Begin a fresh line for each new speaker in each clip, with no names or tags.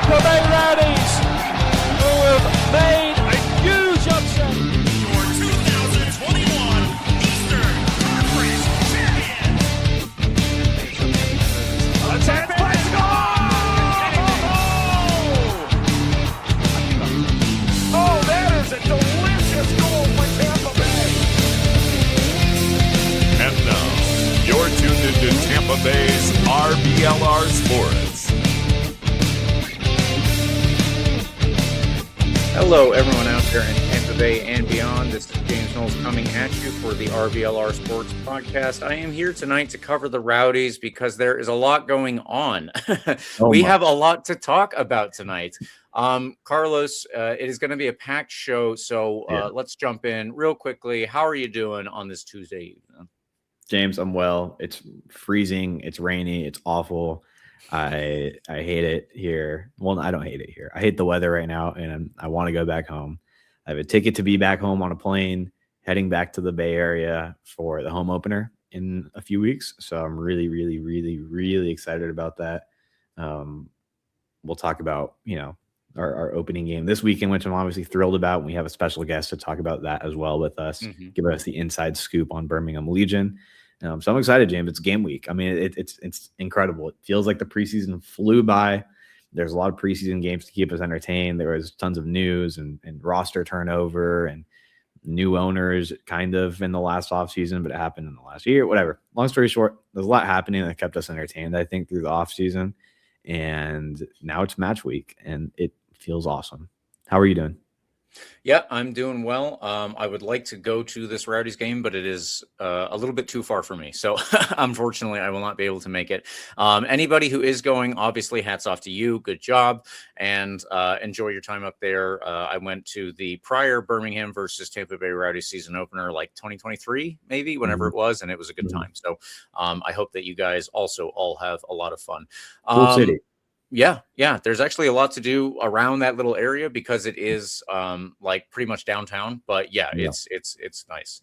Tampa Bay Rowdies, who have made a huge upset.
Your 2021 Eastern Conference champion.
A 10-point Oh, that is a delicious goal for Tampa Bay.
And now, you're tuned into Tampa Bay's RBLR Sports.
Hello, everyone out there in Tampa Bay and beyond. This is James Knowles coming at you for the RBLR Sports podcast. I am here tonight to cover the Rowdies because there is a lot going on. We have a lot to talk about tonight. Carlos, it is going to be a packed show, so let's jump in real quickly. How are you doing on this Tuesday evening?
James, I'm well. It's freezing. It's rainy. It's awful. I hate it here. Well, I don't hate it here. I hate the weather right now, and I want to go back home. I have a ticket to be back home on a plane, heading back to the Bay Area for the home opener in a few weeks. So I'm really, really, really, really excited about that. We'll talk about, our opening game this weekend, which I'm obviously thrilled about. And we have a special guest to talk about that as well with us, give us the inside scoop on Birmingham Legion. So I'm excited, James. It's game week. I mean, it's incredible. It feels like the preseason flew by. There's a lot of preseason games to keep us entertained. There was tons of news and roster turnover and new owners kind of in the last offseason, but it happened in the last year, whatever. Long story short, there's a lot happening that kept us entertained, I think, through the offseason. And now it's match week, and it feels awesome. How are you doing?
Yeah, I'm doing well. I would like to go to this Rowdies game, but it is a little bit too far for me. So unfortunately, I will not be able to make it. Anybody who is going, obviously, hats off to you. Good job. And enjoy your time up there. I went to the prior Birmingham versus Tampa Bay Rowdies season opener, like 2023, maybe, whenever it was. And it was a good time. So I hope that you guys also all have a lot of fun.
Cool city.
Yeah. There's actually a lot to do around that little area because it is like pretty much downtown. But it's nice.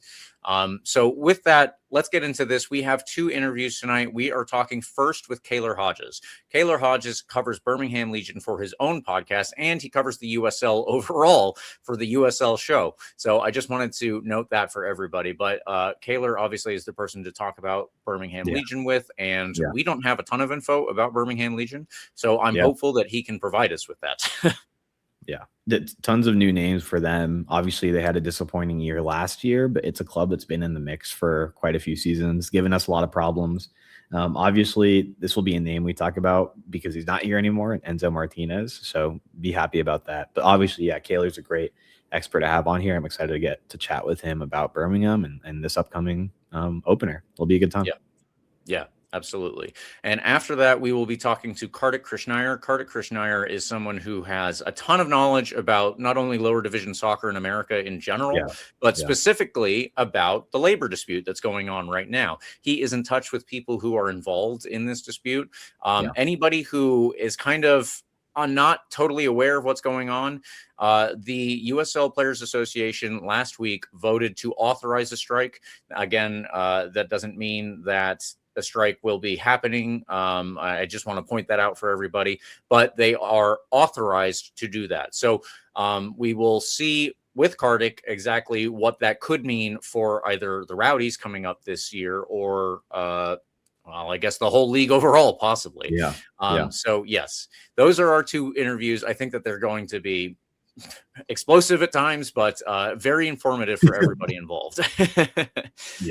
So with that, let's get into this. We have two interviews tonight. We are talking first with Kaylor Hodges. Kaylor Hodges covers Birmingham Legion for his own podcast, and he covers the USL overall for the USL show. So I just wanted to note that for everybody. But Kaylor obviously is the person to talk about Birmingham Legion with, and we don't have a ton of info about Birmingham Legion. So I'm hopeful that he can provide us with that.
Tons of new names for them. Obviously, they had a disappointing year last year, but it's a club that's been in the mix for quite a few seasons, given us a lot of problems. Obviously, this will be a name we talk about because he's not here anymore, Enzo Martinez. So be happy about that. But obviously, Kaylor's a great expert to have on here. I'm excited to get to chat with him about Birmingham and this upcoming opener. It'll be a good time.
Yeah. Absolutely. And after that, we will be talking to Kartik Krishnaiyer. Kartik Krishnaiyer is someone who has a ton of knowledge about not only lower division soccer in America in general, but specifically about the labor dispute that's going on right now. He is in touch with people who are involved in this dispute. Anybody who is kind of not totally aware of what's going on, the USL Players Association last week voted to authorize a strike. Again, that doesn't mean that a strike will be happening. I just want to point that out for everybody, but they are authorized to do that. So we will see with Kartik exactly what that could mean for either the Rowdies coming up this year or, I guess the whole league overall, possibly. So yes, those are our two interviews. I think that they're going to be explosive at times, but very informative for everybody involved.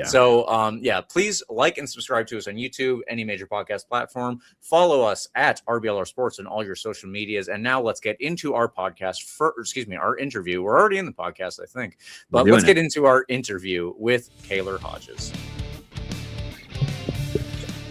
So please like and subscribe to us on YouTube, any major podcast platform. Follow us at RBLR Sports on all your social medias. And now let's get into our podcast our interview. We're already in the podcast, I think, but let's get into our interview with Kaylor Hodges.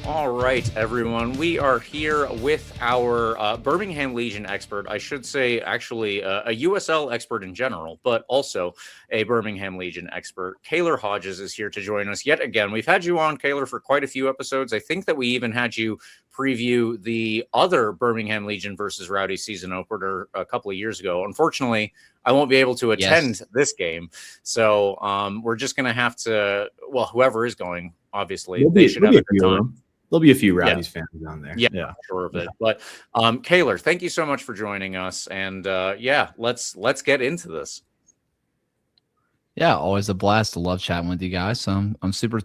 All right, everyone. We are here with our Birmingham Legion expert. I should say, actually, a USL expert in general, but also a Birmingham Legion expert. Kaylor Hodges is here to join us yet again. We've had you on, Kaylor, for quite a few episodes. I think that we even had you preview the other Birmingham Legion versus Rowdy season opener a couple of years ago. Unfortunately, I won't be able to attend this game. So we're just going to have to, whoever is going, obviously, they should have a good time.
there'll be a few Rowdies fans down there.
Yeah, I'm sure of it. But Kaylor, thank you so much for joining us. And let's get into this.
Yeah, always a blast. I love chatting with you guys. So I'm super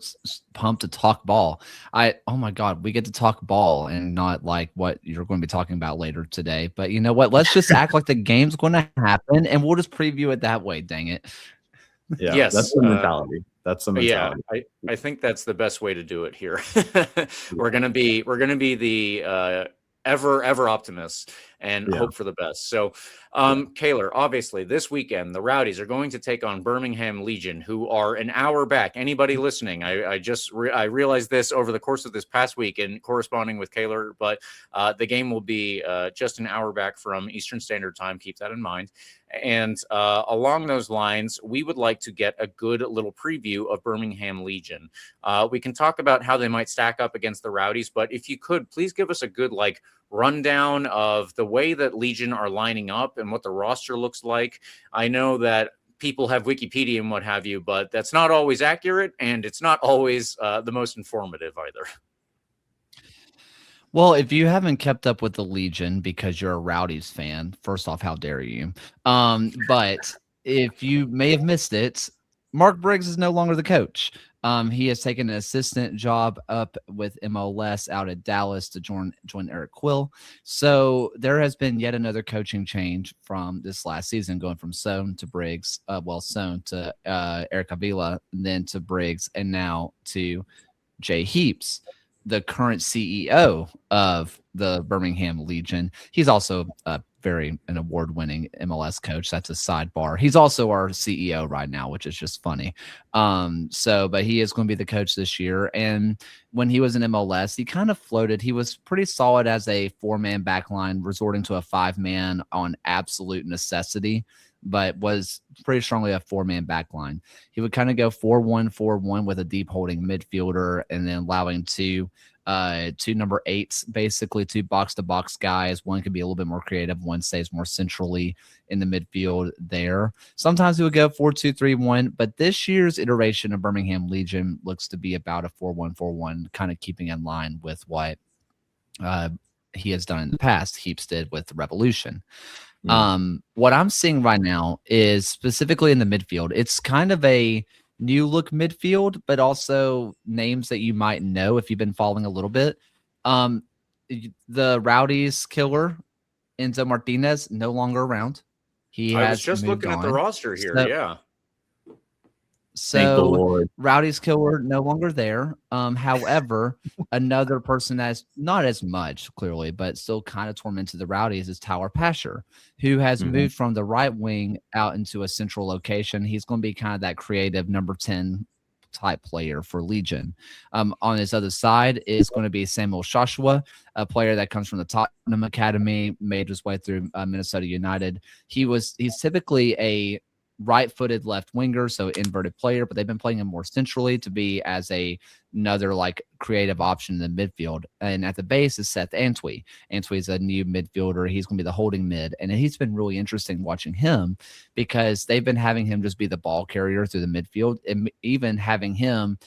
pumped to talk ball. Oh my God, we get to talk ball and not like what you're going to be talking about later today. But you know what? Let's just act like the game's going to happen and we'll just preview it that way. Dang it.
Yeah,
yes,
that's the mentality. That's the mentality.
Yeah, I think that's the best way to do it here. We're gonna be the ever optimists and hope for the best. So, Kaylor, obviously this weekend the Rowdies are going to take on Birmingham Legion, who are an hour back. Anybody listening, I realized this over the course of this past week and corresponding with Kaylor, but the game will be just an hour back from Eastern Standard Time. Keep that in mind. And along those lines, we would like to get a good little preview of Birmingham Legion. We can talk about how they might stack up against the Rowdies, but if you could, please give us a good rundown of the way that Legion are lining up and what the roster looks like. I know that people have Wikipedia and what have you, but that's not always accurate, and it's not always the most informative either.
Well, if you haven't kept up with the Legion because you're a Rowdies fan, first off, how dare you? But if you may have missed it, Mark Briggs is no longer the coach. He has taken an assistant job up with MLS out at Dallas to join Eric Quill. So there has been yet another coaching change from this last season, going from Sohn to Briggs, Sohn to Eric Avila, and then to Briggs, and now to Jay Heaps, the current CEO of the Birmingham Legion. He's also an award-winning MLS coach. That's a sidebar. He's also our CEO right now, which is just funny. But he is going to be the coach this year. And when he was in MLS, he kind of floated. He was pretty solid as a 4-man backline, resorting to a 5-man on absolute necessity, but was pretty strongly a 4-man backline. He would kind of go 4-1-4-1 with a deep holding midfielder, and then allowing two number 8s, basically 2 box-to-box guys. One could be a little bit more creative. One stays more centrally in the midfield there. Sometimes he would go 4-2-3-1, but this year's iteration of Birmingham Legion looks to be about a 4-1-4-1, kind of keeping in line with what he has done in the past. Heaps did with the Revolution. What I'm seeing right now is specifically in the midfield, it's kind of a new look midfield, but also names that you might know if you've been following a little bit. The Rowdies killer, Enzo Martinez, no longer around.
I was just looking at the roster here.
So Rowdies killer no longer there. However, another person that's not as much clearly, but still kind of tormented the Rowdies is Tyler Pasher, who has moved from the right wing out into a central location. He's going to be kind of that creative number 10 type player for Legion. On his other side is going to be Samuel Shoshua, a player that comes from the Tottenham Academy, made his way through Minnesota United. He's typically a right-footed left winger, so inverted player, but they've been playing him more centrally to be as another creative option in the midfield. And at the base is Seth Antwi. Antwi's a new midfielder. He's going to be the holding mid, and he's been really interesting watching him because they've been having him just be the ball carrier through the midfield, and even having him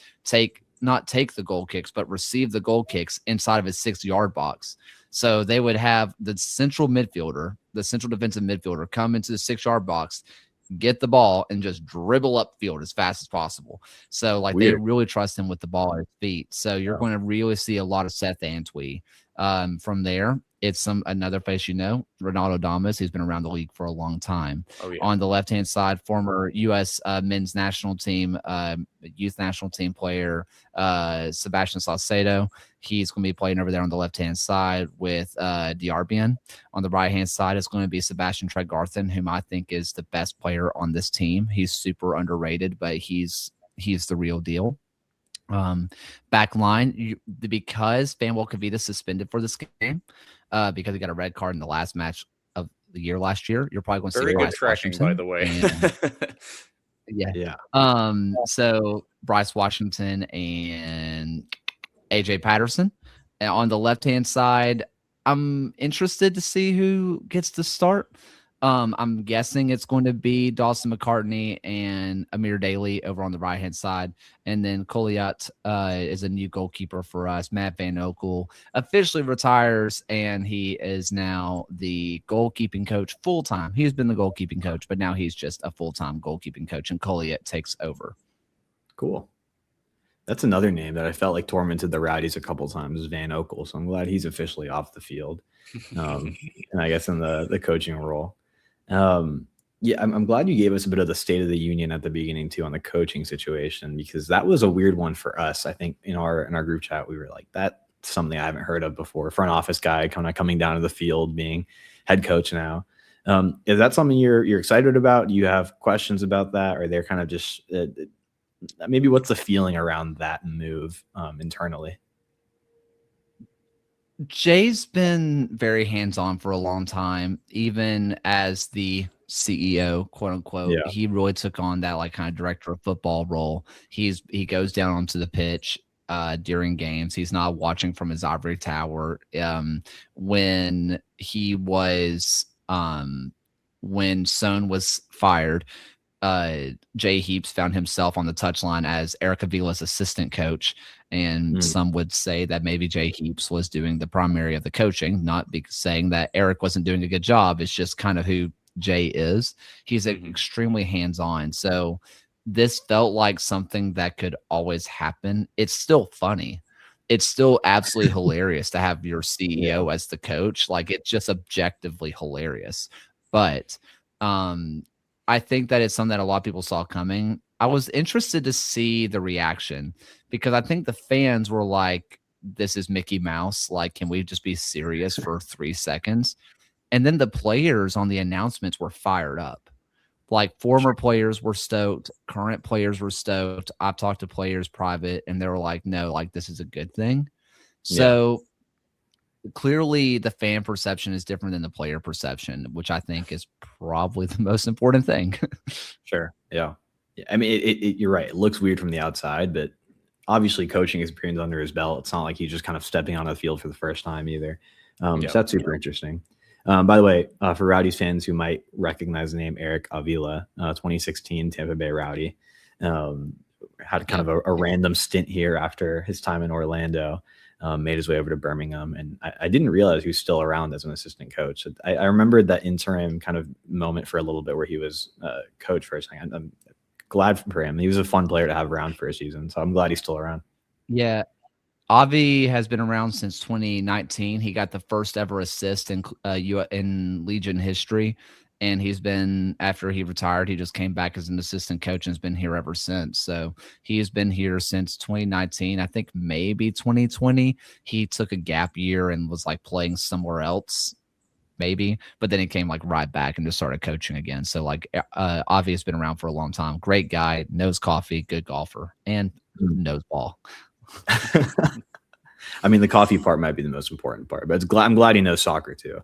not take the goal kicks, but receive the goal kicks inside of his 6-yard box. So they would have the central defensive midfielder, come into the 6-yard box, get the ball, and just dribble upfield as fast as possible. So they really trust him with the ball at his feet. So you're going to really see a lot of Seth Antwi. From there, it's another face, Ronaldo Damas. He's been around the league for a long time. On the left-hand side, former U.S. men's national team, youth national team player, Sebastian Salcedo. He's going to be playing over there on the left-hand side with Diarbian. On the right-hand side is going to be Sebastian Tregarthen, whom I think is the best player on this team. He's super underrated, but he's the real deal. Back line, because Fanuel Kavita suspended for this game because he got a red card in the last match of the year last year. You're probably going to see
very good tracking, by the way.
So Bryce Washington and AJ Patterson. And on the left-hand side, I'm interested to see who gets to start. I'm guessing it's going to be Dawson McCartney and Amir Daly over on the right-hand side. And then Koliat is a new goalkeeper for us. Matt Van Okel officially retires, and he is now the goalkeeping coach full-time. He's been the goalkeeping coach, but now he's just a full-time goalkeeping coach, and Koliat takes over.
Cool. That's another name that I felt like tormented the Rowdies a couple times, is Van Okel. So I'm glad he's officially off the field. And I guess in the coaching role. Yeah, I'm glad you gave us a bit of the State of the Union at the beginning too on the coaching situation, because that was a weird one for us. I think in our group chat, we were like, that's something I haven't heard of before. Front office guy kind of coming down to the field, being head coach now. Is that something you're excited about? Do you have questions about that? Or they're kind of just maybe what's the feeling around that move internally?
Jay's been very hands-on for a long time, even as the CEO, quote unquote.
Yeah.
He really took on that like kind of director of football role. He goes down onto the pitch during games. He's not watching from his ivory tower. When he was when Son was fired, Jay Heaps found himself on the touchline as Eric Avila's assistant coach. And some would say that maybe Jay Heaps was doing the primary of the coaching, not saying that Eric wasn't doing a good job. It's just kind of who Jay is. He's extremely hands-on. So this felt like something that could always happen. It's still funny. It's still absolutely hilarious to have your CEO as the coach. Like, it's just objectively hilarious. But I think that it's something that a lot of people saw coming. I was interested to see the reaction, because I think the fans were like, this is Mickey Mouse. Like, can we just be serious for 3 seconds? And then the players on the announcements were fired up. Like, former players were stoked. Current players were stoked. I've talked to players private, and they were like, no, like, this is a good thing. So clearly the fan perception is different than the player perception, which I think is probably the most important thing.
Sure. Yeah. I mean, you're right. It looks weird from the outside, but obviously coaching experience under his belt. It's not like he's just kind of stepping on the field for the first time either. So that's super interesting. By the way, for Rowdies fans who might recognize the name Eric Avila, 2016 Tampa Bay Rowdy, had kind of a random stint here after his time in Orlando, made his way over to Birmingham. And I didn't realize he was still around as an assistant coach. I remembered that interim kind of moment for a little bit where he was coach for a second. I'm glad for him. He was a fun player to have around for a season. So I'm glad he's still around.
Yeah. Avi has been around since 2019. He got the first ever assist in Legion history. And he's been, after he retired, he just came back as an assistant coach and has been here ever since. So he has been here since 2019. I think maybe 2020. He took a gap year and was like playing somewhere else, maybe. But then he came like right back and just started coaching again. So like Avi has been around for a long time. Great guy, knows coffee, good golfer, and knows ball.
I mean, the coffee part might be the most important part, but I'm glad he knows soccer too.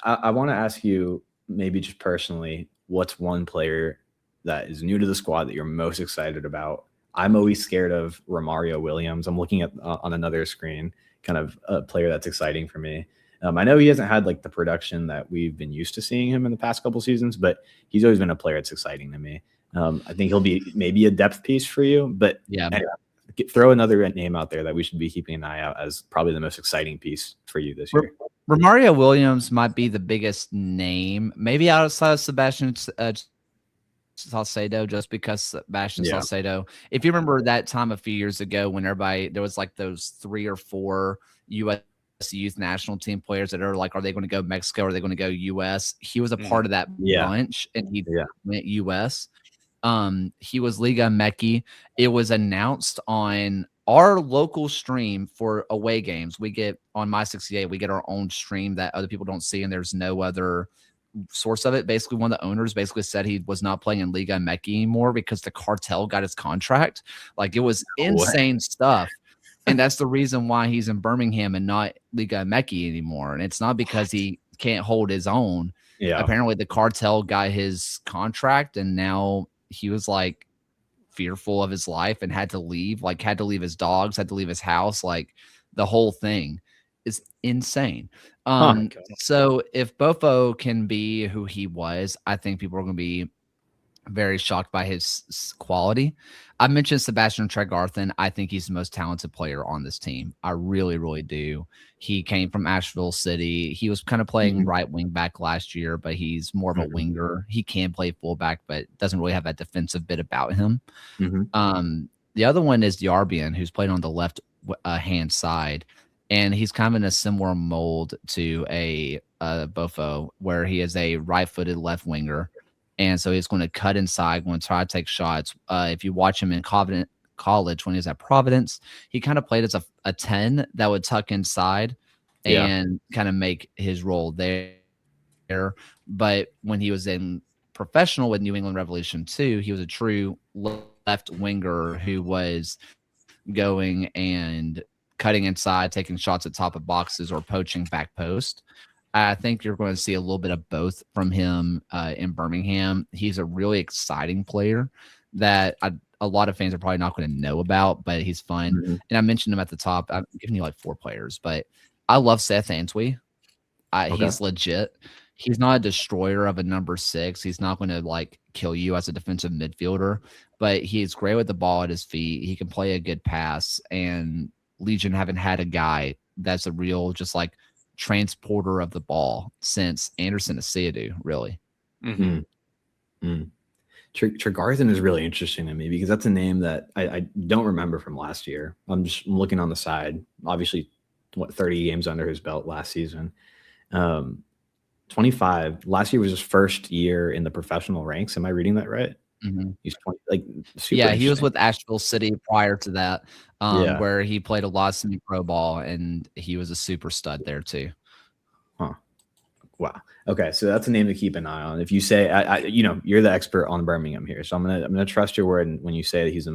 I want to ask you, maybe just personally, what's one player that is new to the squad that you're most excited about? I'm always scared of Romario Williams. I'm looking at on another screen, kind of a player that's exciting for me. I know he hasn't had like the production that we've been used to seeing him in the past couple seasons, but he's always been a player that's exciting to me. I think he'll be maybe a depth piece for you, but anyway, throw another name out there that we should be keeping an eye out as probably the most exciting piece for you this year.
Romario Williams might be the biggest name, maybe outside of Sebastian Salcedo, just because Sebastian Salcedo, if you remember that time a few years ago when there was like those 3 or 4 U.S. youth national team players that are like, are they going to go Mexico? Or are they going to go U.S.? He was a part of that bunch, and he went U.S. He was Liga Meki. It was announced on our local stream for away games. We get on My 68, we get our own stream that other people don't see, and there's no other source of it. Basically, one of the owners basically said he was not playing in Liga Meki anymore because the cartel got his contract. Like, it was insane stuff. And that's the reason why he's in Birmingham and not Liga Meki anymore. And it's not because he can't hold his own. Yeah. Apparently the cartel got his contract, and now he was like fearful of his life and had to leave, his dogs, had to leave his house, like the whole thing. is insane.
Huh.
So if Bofo can be who he was, I think people are going to be very shocked by his quality. I mentioned Sebastian Tregarthen. I think he's the most talented player on this team. I really, really do. He came from Asheville City. He was kind of playing right wing back last year, but he's more of a winger. He can play fullback, but doesn't really have that defensive bit about him. The other one is Yarbian, who's played on the left hand side, and he's kind of in a similar mold to a Bofo, where he is a right-footed left winger. And so he's going to cut inside, going to try to take shots. If you watch him in college when he was at Providence, he kind of played as a 10 that would tuck inside and kind of make his role there. But when he was in professional with New England Revolution 2, he was a true left winger who was going and cutting inside, taking shots at top of boxes, or poaching back post. I think you're going to see a little bit of both from him in Birmingham. He's a really exciting player that a lot of fans are probably not going to know about, but he's fun. And I mentioned him at the top. I'm giving you like 4 players, but I love Seth Antwi. He's legit. He's not a destroyer of a number 6. He's not going to like kill you as a defensive midfielder, but he's great with the ball at his feet. He can play a good pass, and Legion haven't had a guy that's a real just like transporter of the ball since Anderson Asiadu, really.
Tregarthen is really interesting to me because that's a name that I don't remember from last year. I'm just looking on the side. Obviously, 30 games under his belt last season. 25. Last year was his first year in the professional ranks. Am I reading that right? He's 20, like super
he was with Asheville City prior to that, where he played a lot of semi-pro ball, and he was a super stud there too.
Wow. Okay, so that's a name to keep an eye on. If you say, you're the expert on Birmingham here, so I'm gonna trust your word when you say that he's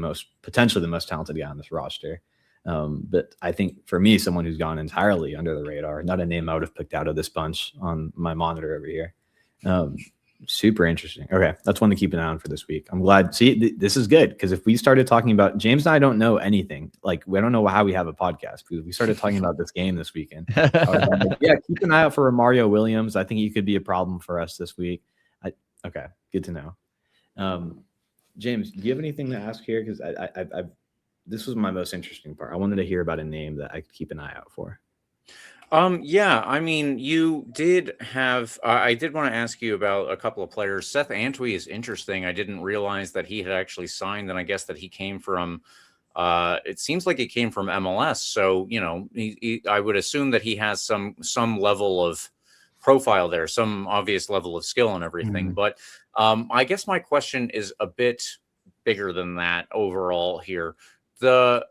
potentially the most talented guy on this roster. But I think for me, someone who's gone entirely under the radar, not a name I would have picked out of this bunch on my monitor over here. Super interesting. Okay, that's one to keep an eye on for this week. I'm glad. See, this is good because if we started talking about James and I don't know anything, like we don't know how we have a podcast because we started talking about this game this weekend. Keep an eye out for Mario Williams. I think he could be a problem for us this week. Okay, good to know. James, do you have anything to ask here? Because this was my most interesting part. I wanted to hear about a name that I could keep an eye out for.
I mean, you did have, I did want to ask you about a couple of players. Seth Antwi is interesting. I didn't realize that he had actually signed, and I guess that he came from, it seems like he came from MLS. So, I would assume that he has some level of profile there, some obvious level of skill and everything. But I guess my question is a bit bigger than that overall here. The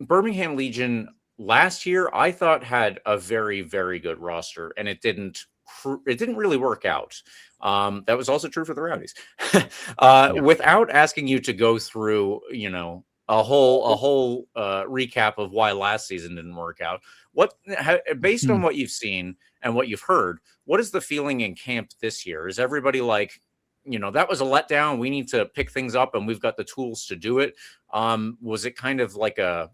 Birmingham Legion last year, I thought had a very, very good roster, and it didn't really work out. That was also true for the Rowdies. Without asking you to go through, a whole recap of why last season didn't work out, based on what you've seen and what you've heard, what is the feeling in camp this year? Is everybody like, that was a letdown, we need to pick things up, and we've got the tools to do it? Was it kind of like a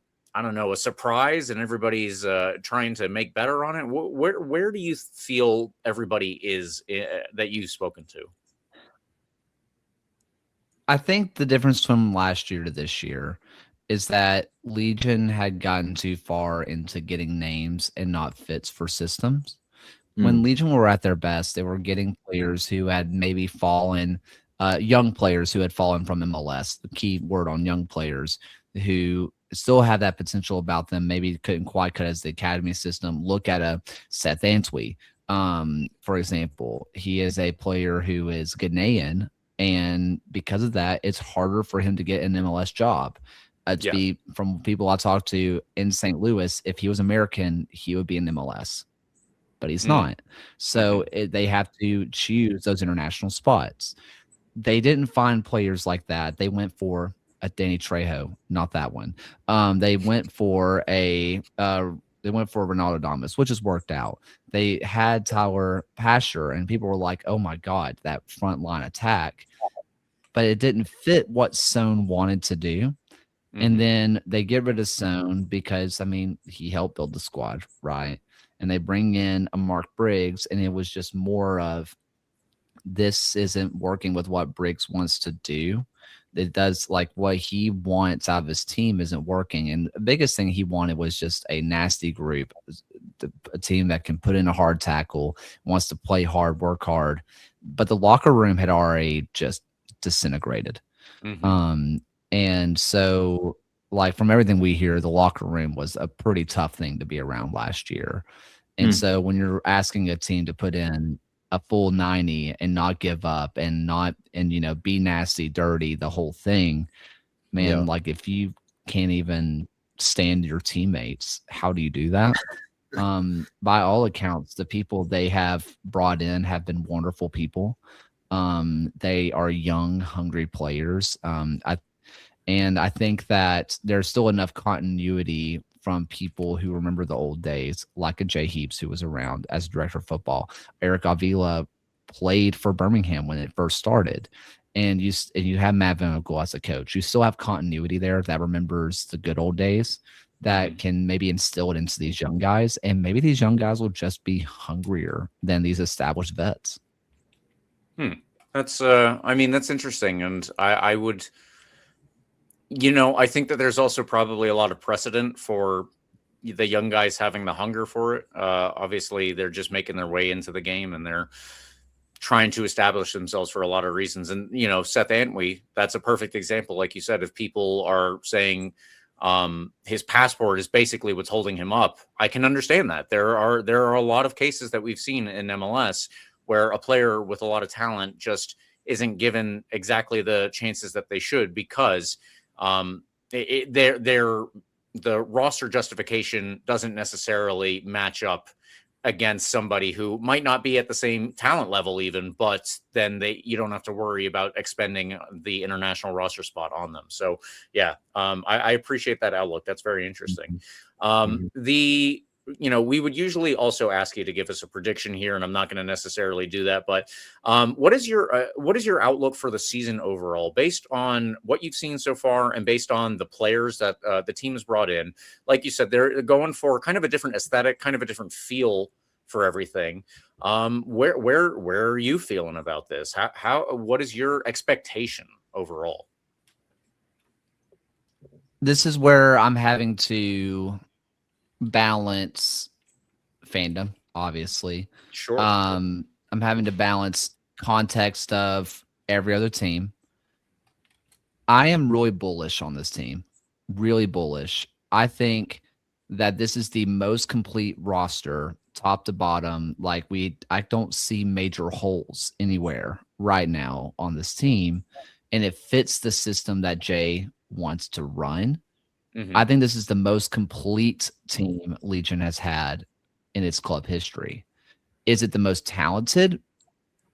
surprise, and everybody's trying to make better on it? Where do you feel everybody is that you've spoken to?
I think the difference from last year to this year is that Legion had gotten too far into getting names and not fits for systems. When Legion were at their best, they were getting players who had maybe fallen, young players who had fallen from MLS, the key word on young players, who still have that potential about them, maybe couldn't quite cut as the academy system. Look at a Seth Antwi, for example. He is a player who is Ghanaian, and because of that, it's harder for him to get an MLS job. From people I talked to in St. Louis, if he was American, he would be in MLS, but he's not. So they have to choose those international spots. They didn't find players like that. They went for a Danny Trejo, not that one. They went for Ronaldo Damas, which has worked out. They had Tyler Pasher, and people were like, "Oh my God, that front line attack!" But it didn't fit what Sohn wanted to do. And then they get rid of Sohn because, I mean, he helped build the squad, right? And they bring in a Mark Briggs, and it was just more of, this isn't working with what Briggs wants to do. It does, like, what he wants out of his team isn't working. And the biggest thing he wanted was just a nasty group, a team that can put in a hard tackle, wants to play hard, work hard. But the locker room had already just disintegrated. And so, like, from everything we hear, the locker room was a pretty tough thing to be around last year. And so when you're asking a team to put in a full 90 and not give up and be nasty, dirty, the whole thing, man, like, if you can't even stand your teammates, how do you do that? By all accounts, the people they have brought in have been wonderful people. They are young, hungry players. I think that there's still enough continuity from people who remember the old days, like a Jay Heaps, who was around as director of football. Eric Avila played for Birmingham when it first started. And you have Matt Van Ogle as a coach. You still have continuity there that remembers the good old days, that can maybe instill it into these young guys. And maybe these young guys will just be hungrier than these established vets.
That's that's interesting. And I would, I think that there's also probably a lot of precedent for the young guys having the hunger for it. Obviously, they're just making their way into the game, and they're trying to establish themselves for a lot of reasons. And, Seth Antwi, that's a perfect example. Like you said, if people are saying his passport is basically what's holding him up, I can understand that. There are a lot of cases that we've seen in MLS where a player with a lot of talent just isn't given exactly the chances that they should, because the roster justification doesn't necessarily match up against somebody who might not be at the same talent level even, but then you don't have to worry about expending the international roster spot on them. So I appreciate that outlook. That's very interesting. We would usually also ask you to give us a prediction here, and I'm not going to necessarily do that, but what is your outlook for the season overall, based on what you've seen so far and based on the players that the team has brought in? Like you said, they're going for kind of a different aesthetic, kind of a different feel for everything. Where are you feeling about this? What is your expectation overall?
This is where I'm having to balance fandom, obviously.
Sure.
I'm having to balance context of every other team. I am really bullish on this team. Really bullish. I think that this is the most complete roster, top to bottom. Like, I don't see major holes anywhere right now on this team, and it fits the system that Jay wants to run. I think this is the most complete team Legion has had in its club history. Is it the most talented?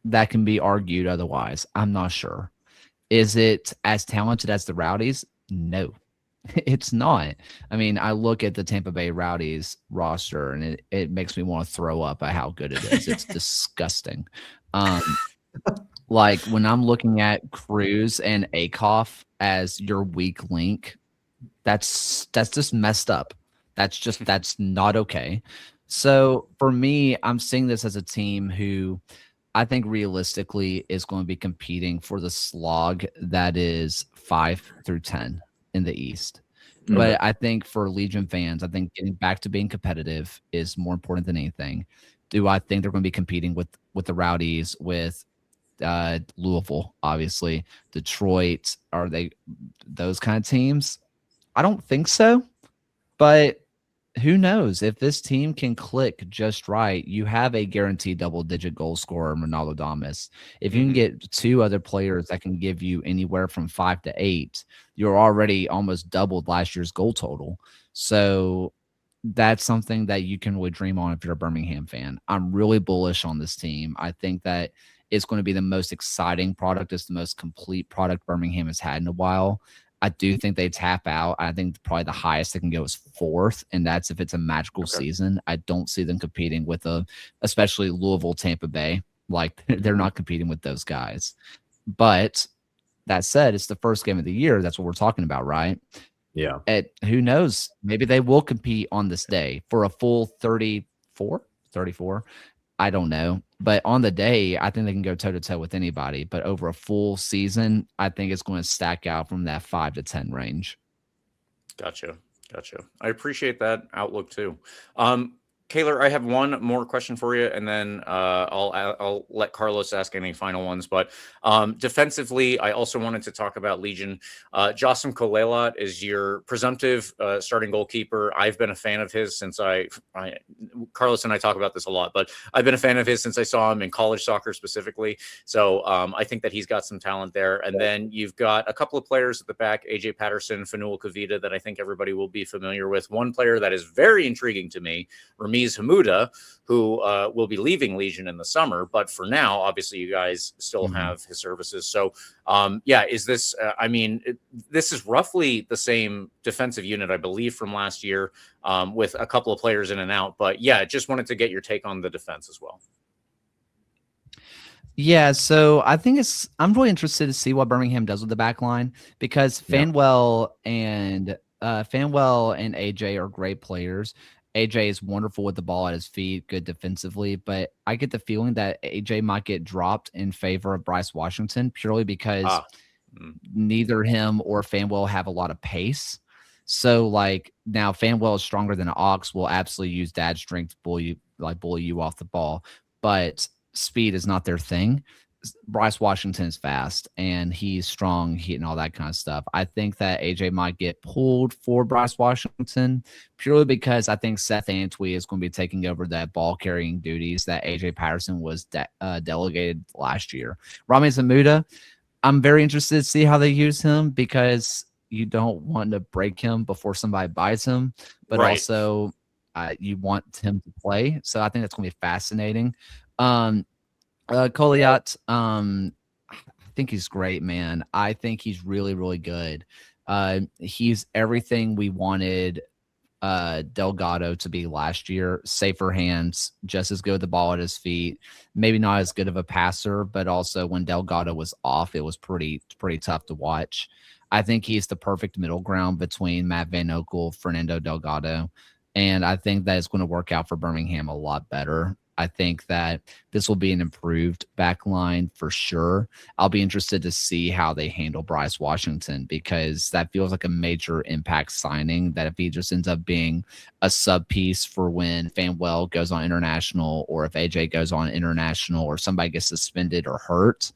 That can be argued otherwise. I'm not sure. Is it as talented as the Rowdies? No, it's not. I mean, I look at the Tampa Bay Rowdies roster, and it makes me want to throw up at how good it is. It's disgusting. Like, when I'm looking at Cruz and Akoff as your weak link, that's just messed up. That's not okay. So for me, I'm seeing this as a team who I think realistically is going to be competing for the slog that is 5 through 10 in the East. But I think for Legion fans, I think getting back to being competitive is more important than anything. Do I think they're going to be competing with the Rowdies, with Louisville, obviously, Detroit? Are they those kind of teams? I don't think so, but who knows? If this team can click just right, you have a guaranteed double-digit goal scorer, Ronaldo Damas. If you can get two other players that can give you anywhere from 5 to 8, you're already almost doubled last year's goal total. So that's something that you can really dream on if you're a Birmingham fan. I'm really bullish on this team. I think that it's going to be the most exciting product. It's the most complete product Birmingham has had in a while. I do think they tap out. I think probably the highest they can go is 4th, and that's if it's a magical season. I don't see them competing with especially Louisville, Tampa Bay. Like, they're not competing with those guys. But that said, it's the first game of the year. That's what we're talking about, right?
Yeah.
Who knows? Maybe they will compete on this day for a full 34. I don't know. But on the day, I think they can go toe to toe with anybody. But over a full season, I think it's going to stack out from that 5 to 10 range.
Gotcha. I appreciate that outlook too. Kaylor, I have one more question for you, and then I'll let Carlos ask any final ones. But defensively, I also wanted to talk about Legion. Jocelyn Kolelat is your presumptive starting goalkeeper. I've been a fan of his since Carlos and I talk about this a lot, but I've been a fan of his since I saw him in college soccer specifically. So I think that he's got some talent there. And then you've got a couple of players at the back, AJ Patterson, Fanul Kavita, that I think everybody will be familiar with. One player that is very intriguing to me, Ramiz Hamuda, who will be leaving Legion in the summer. But for now, obviously, you guys still have his services. So, is this, this is roughly the same defensive unit, I believe, from last year with a couple of players in and out. But yeah, just wanted to get your take on the defense as well.
Yeah, so I think I'm really interested to see what Birmingham does with the back line, because Fanwell and AJ are great players. AJ is wonderful with the ball at his feet, good defensively, but I get the feeling that AJ might get dropped in favor of Bryce Washington purely because neither him or Fanwell have a lot of pace. So like now Fanwell is stronger than an Ox, will absolutely use dad strength to bully you off the ball, but speed is not their thing. Bryce Washington is fast and he's strong, and all that kind of stuff. I think that AJ might get pulled for Bryce Washington purely because I think Seth Antwi is going to be taking over that ball carrying duties that AJ Patterson was delegated last year. Rami Zamuda, I'm very interested to see how they use him, because you don't want to break him before somebody buys him, but also you want him to play. So I think that's going to be fascinating. Koliat, I think he's great, man. I think he's really, really good. He's everything we wanted Delgado to be last year. Safer hands, just as good with the ball at his feet. Maybe not as good of a passer, but also when Delgado was off, it was pretty tough to watch. I think he's the perfect middle ground between Matt Van Oekel, Fernando Delgado, and I think that it's going to work out for Birmingham a lot better. I think that this will be an improved back line for sure. I'll be interested to see how they handle Bryce Washington, because that feels like a major impact signing, that if he just ends up being a sub piece for when Fanwell goes on international, or if AJ goes on international, or somebody gets suspended or hurt,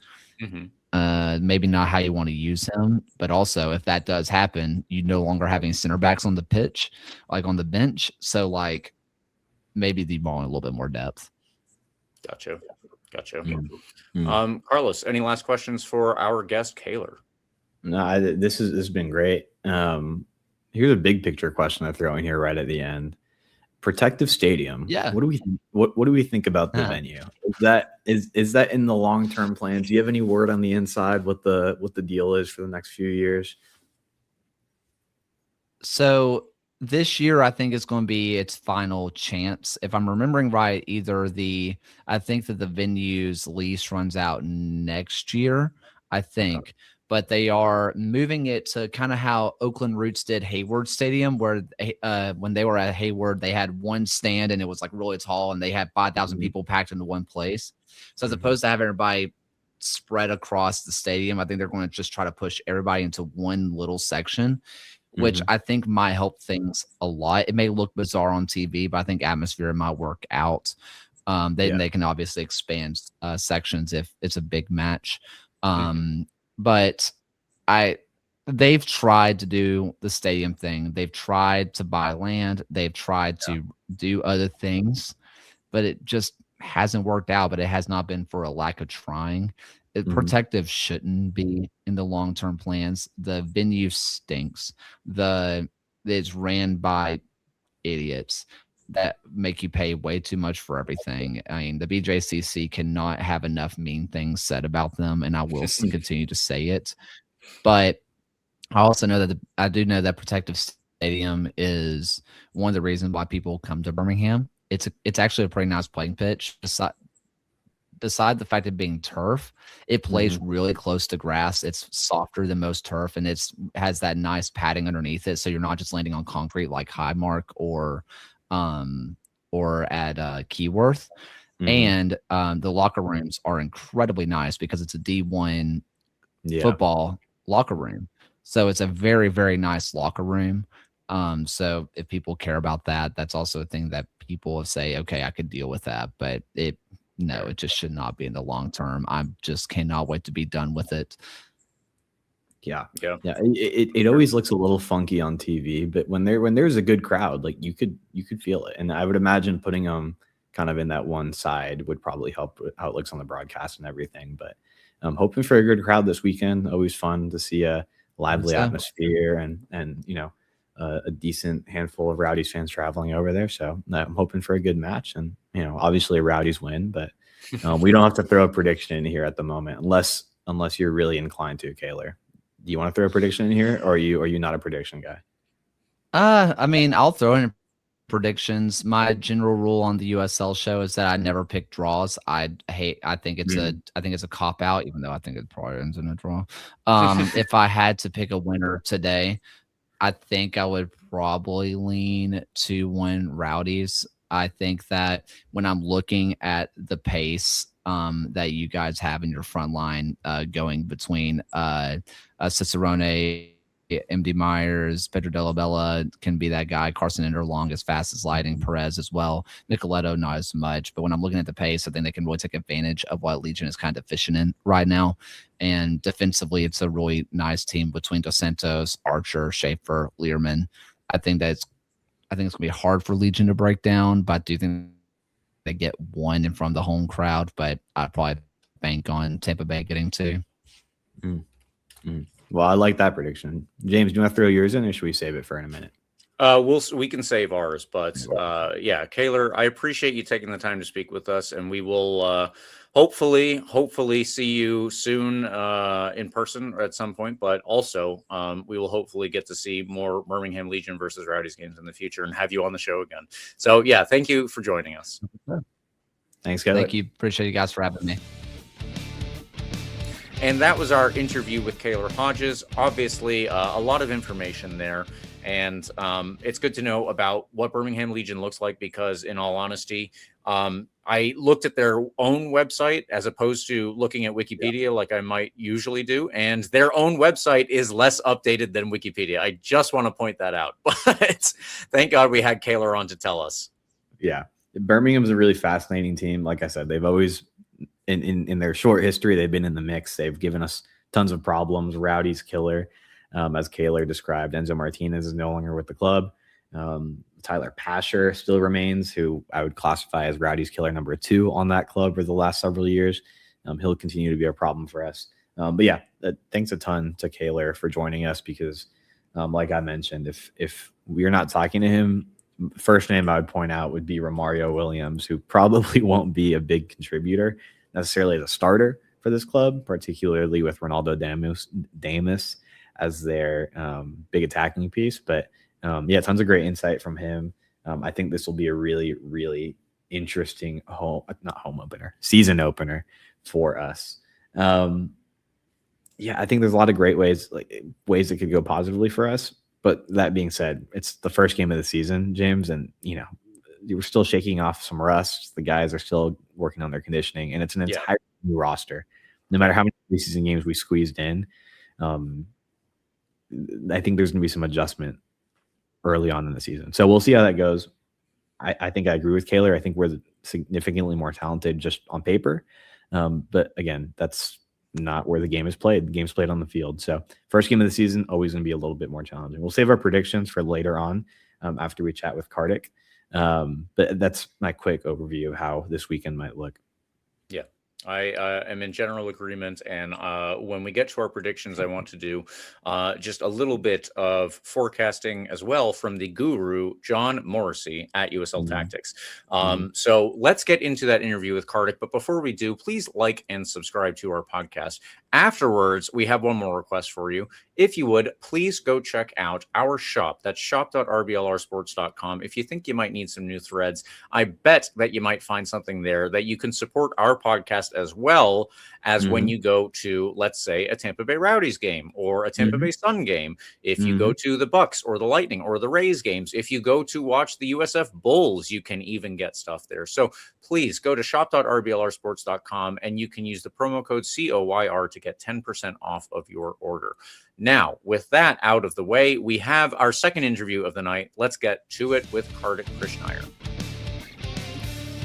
maybe not how you want to use him. But also, if that does happen, you no longer having center backs on the pitch, like on the bench. So like maybe the ball in a little bit more depth.
Gotcha. Carlos, any last questions for our guest, Kaylor?
No, this has been great. Here's a big picture question I throw in here right at the end. Protective Stadium.
Yeah.
What do we think about the venue? Is that in the long-term plans? Do you have any word on the inside what the deal is for the next few years?
So this year, I think it's going to be its final chance. If I'm remembering right, I think that the venue's lease runs out next year, I think. But they are moving it to kind of how Oakland Roots did Hayward Stadium, where when they were at Hayward, they had one stand and it was like really tall and they had 5,000 people packed into one place. So as opposed to having everybody spread across the stadium, I think they're going to just try to push everybody into one little section, which I think might help things a lot. It may look bizarre on TV, but I think atmosphere might work out. They can obviously expand sections if it's a big match. But they've tried to do the stadium thing. They've tried to buy land. They've tried to do other things, but it just hasn't worked out. But it has not been for a lack of trying. Protective shouldn't be in the long-term plans. The venue stinks. It's ran by idiots that make you pay way too much for everything. I mean, the BJCC cannot have enough mean things said about them, and I will continue to say it. But I also know that I do know that Protective Stadium is one of the reasons why people come to Birmingham. It's actually a pretty nice playing pitch. beside the fact of being turf, it plays really close to grass. It's softer than most turf, and has that nice padding underneath it, so you're not just landing on concrete like Highmark or at Keyworth. And the locker rooms are incredibly nice because it's a D1 football locker room. So it's a very, very nice locker room. So if people care about that, that's also a thing that people will say, okay, I could deal with that, but it just should not be in the long term. I just cannot wait to be done with it.
Yeah. It always looks a little funky on TV, but when there's a good crowd, like you could feel it. And I would imagine putting them kind of in that one side would probably help with how it looks on the broadcast and everything. But I'm hoping for a good crowd this weekend. Always fun to see a lively atmosphere and a decent handful of Rowdies fans traveling over there. So I'm hoping for a good match, and obviously a Rowdies win, but we don't have to throw a prediction in here at the moment unless you're really inclined to. Kaylor, do you want to throw a prediction in here, or are you not a prediction guy?
I mean, I'll throw in predictions. My general rule on the USL show is that I never pick draws. I think it's a cop out, even though I think it probably ends in a draw. If I had to pick a winner today, I think I would probably lean to win Rowdies. I think that when I'm looking at the pace that you guys have in your front line going between Cicerone, MD Myers, Pedro Della Bella can be that guy. Carson Interlong as fast as lightning. Perez as well. Nicoletto not as much. But when I'm looking at the pace, I think they can really take advantage of what Legion is kind of deficient in right now. And defensively, it's a really nice team between Dos Santos, Archer, Schaefer, Learman. I think it's going to be hard for Legion to break down, but I do think they get one in front of the home crowd. But I'd probably bank on Tampa Bay getting two.
Well, I like that prediction. James, do you want to throw yours in, or should we save it for in a minute?
We can save ours, but yeah, Kaylor, I appreciate you taking the time to speak with us, and we will hopefully see you soon in person at some point. But also, we will hopefully get to see more Birmingham Legion versus Rowdies games in the future and have you on the show again. So yeah, thank you for joining us.
Thanks, Kaylor.
Thank you. Appreciate you guys for having me.
And that was our interview with Kaylor Hodges. Obviously, a lot of information there. And it's good to know about what Birmingham Legion looks like because, in all honesty, I looked at their own website as opposed to looking at Wikipedia like I might usually do. And their own website is less updated than Wikipedia. I just want to point that out. But thank God we had Kaylor on to tell us. Yeah.
Birmingham's a really fascinating team. Like I said, they've always, in their short history, they've been in the mix. They've given us tons of problems. Rowdies killer, as Kaylor described. Enzo Martinez is no longer with the club. Tyler Pasher still remains, who I would classify as Rowdies killer number 2 on that club for the last several years. He'll continue to be a problem for us. But yeah, thanks a ton to Kaylor for joining us because, like I mentioned, if we're not talking to him, first name I would point out would be Romario Williams, who probably won't be a big contributor necessarily as a starter for this club, particularly with Ronaldo Damus as their big attacking piece. But yeah, tons of great insight from him. I think this will be a really, really interesting season opener for us. Yeah, I think there's a lot of great ways that could go positively for us. But that being said, it's the first game of the season, James, and we're still shaking off some rust. The guys are still working on their conditioning, and it's an entire new roster. No matter how many preseason games we squeezed in, I think there's going to be some adjustment early on in the season. So we'll see how that goes. I think I agree with Kaylor. I think we're significantly more talented just on paper. But again, that's not where the game is played. The game's played on the field. So first game of the season, always going to be a little bit more challenging. We'll save our predictions for later on after we chat with Kartik. But that's my quick overview of how this weekend might look. Yeah,
I am in general agreement. And when we get to our predictions, I want to do just a little bit of forecasting as well from the guru, John Morrissey at USL Tactics. So let's get into that interview with Kartik. But before we do, please like and subscribe to our podcast Afterwards, we have one more request for you. If you would, please go check out our shop. That's shop.rblrsports.com. If you think you might need some new threads, I bet that you might find something there that you can support our podcast as well as when you go to, let's say, a Tampa Bay Rowdies game or a Tampa Bay Sun game. If you go to the Bucks or the Lightning or the Rays games, if you go to watch the USF Bulls, you can even get stuff there. So please go to shop.rblrsports.com and you can use the promo code COYR to get 10% off of your order. Now, with that out of the way, we have our second interview of the night. Let's get to it with Kartik Krishnaiyer.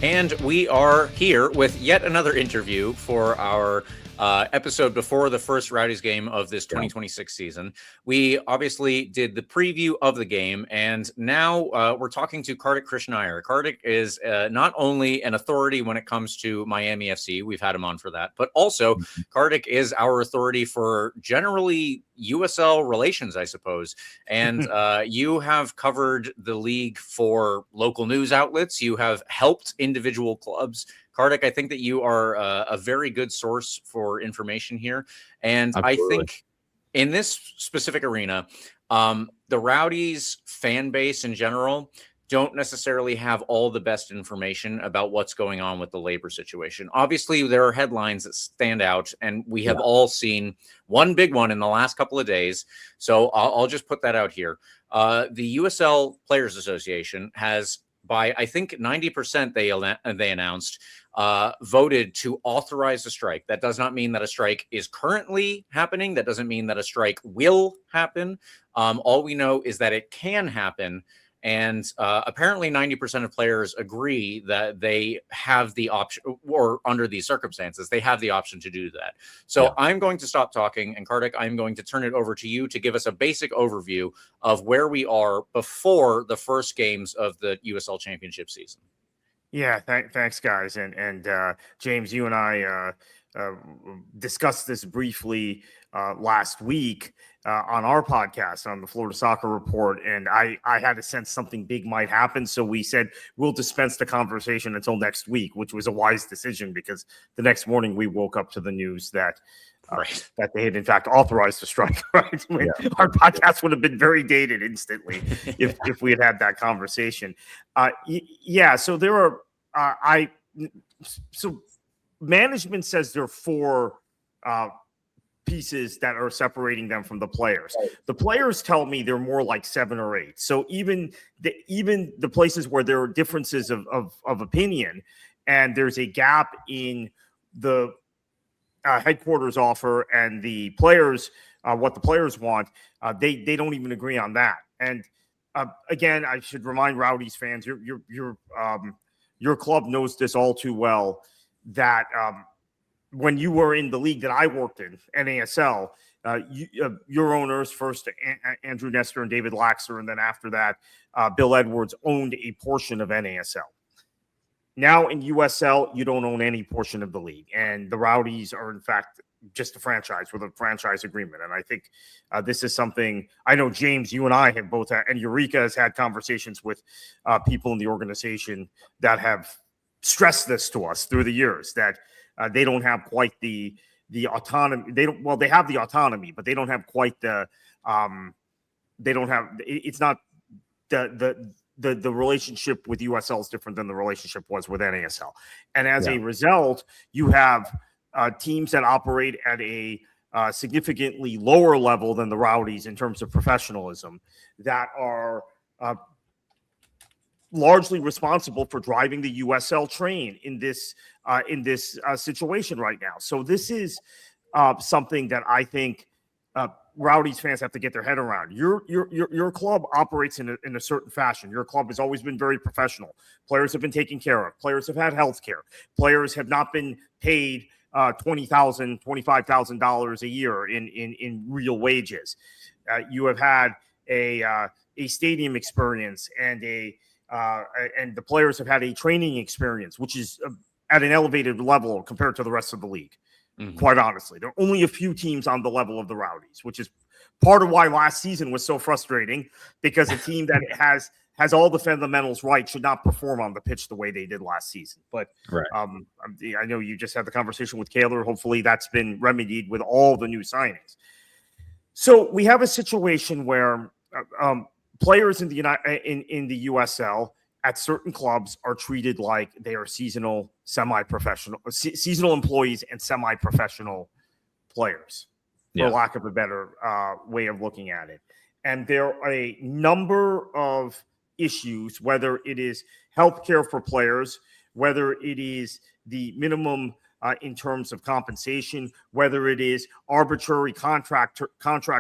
And we are here with yet another interview for our episode before the first Rowdies game of this 2026 season. We obviously did the preview of the game, and now we're talking to Kartik Krishnaiyer. Kartik is not only an authority when it comes to Miami FC, we've had him on for that, but also Kartik is our authority for generally USL relations, I suppose. And you have covered the league for local news outlets. You have helped individual clubs. Kartik, I think that you are a very good source for information here. And Absolutely. I think in this specific arena, the Rowdies fan base in general don't necessarily have all the best information about what's going on with the labor situation. Obviously, there are headlines that stand out, and we have all seen one big one in the last couple of days. So I'll just put that out here. The USL Players Association has, by I think 90%, they announced, voted to authorize a strike. That does not mean that a strike is currently happening. That doesn't mean that a strike will happen. All we know is that it can happen. And apparently 90% of players agree that they have the option, or under these circumstances, they have the option to do that. So I'm going to stop talking, and Kartik, I'm going to turn it over to you to give us a basic overview of where we are before the first games of the USL Championship season.
Yeah, thanks, guys. And James, you and I discussed this briefly last week on our podcast on the Florida Soccer Report, and I had a sense something big might happen, so we said we'll dispense the conversation until next week, which was a wise decision because the next morning we woke up to the news that that they had in fact authorized the strike. Right, our podcast would have been very dated instantly if we had that conversation. So there are so management says there are four pieces that are separating them from the players. The players tell me they're more like 7 or 8. So even the places where there are differences of opinion and there's a gap in the headquarters offer and the players, what the players want, they don't even agree on that. And again, I should remind Rowdies fans, your club knows this all too well, that when you were in the league that I worked in, NASL, your owners, first Andrew Nestor and David Laxer, and then after that, Bill Edwards owned a portion of NASL. Now in USL, you don't own any portion of the league, and the Rowdies are in fact just a franchise with a franchise agreement. And I think this is something I know, James, you and I have both had, and Eureka has had conversations with people in the organization that have stressed this to us through the years, that they don't have quite the autonomy. They have the autonomy, but they don't have quite the it's not the relationship with USL is different than the relationship was with NASL. And as a result, you have teams that operate at a significantly lower level than the Rowdies in terms of professionalism that are largely responsible for driving the USL train in this situation right now. So this is something that I think Rowdies fans have to get their head around. Your club operates in a certain fashion. Your club has always been very professional. Players have been taken care of. Players have had health care. Players have not been paid $20,000, $25,000 a year in real wages. You have had a stadium experience and and the players have had a training experience, which is at an elevated level compared to the rest of the league. Quite honestly, there are only a few teams on the level of the Rowdies, which is part of why last season was so frustrating, because a team that has has all the fundamentals right, should not perform on the pitch the way they did last season. But I know you just had the conversation with Kaylor. Hopefully that's been remedied with all the new signings. So we have a situation where players in the USL at certain clubs are treated like they are seasonal employees and semi-professional players, for lack of a better way of looking at it. And there are a number of issues, whether it is healthcare for players, whether it is the minimum in terms of compensation, whether it is arbitrary contract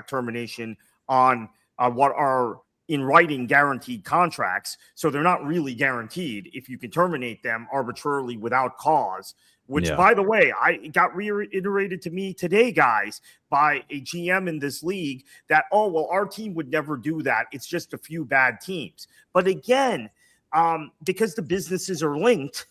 termination on what are in writing guaranteed contracts. So they're not really guaranteed if you can terminate them arbitrarily without cause, which, by the way, I got reiterated to me today, guys, by a GM in this league that, our team would never do that. It's just a few bad teams. But again, because the businesses are linked,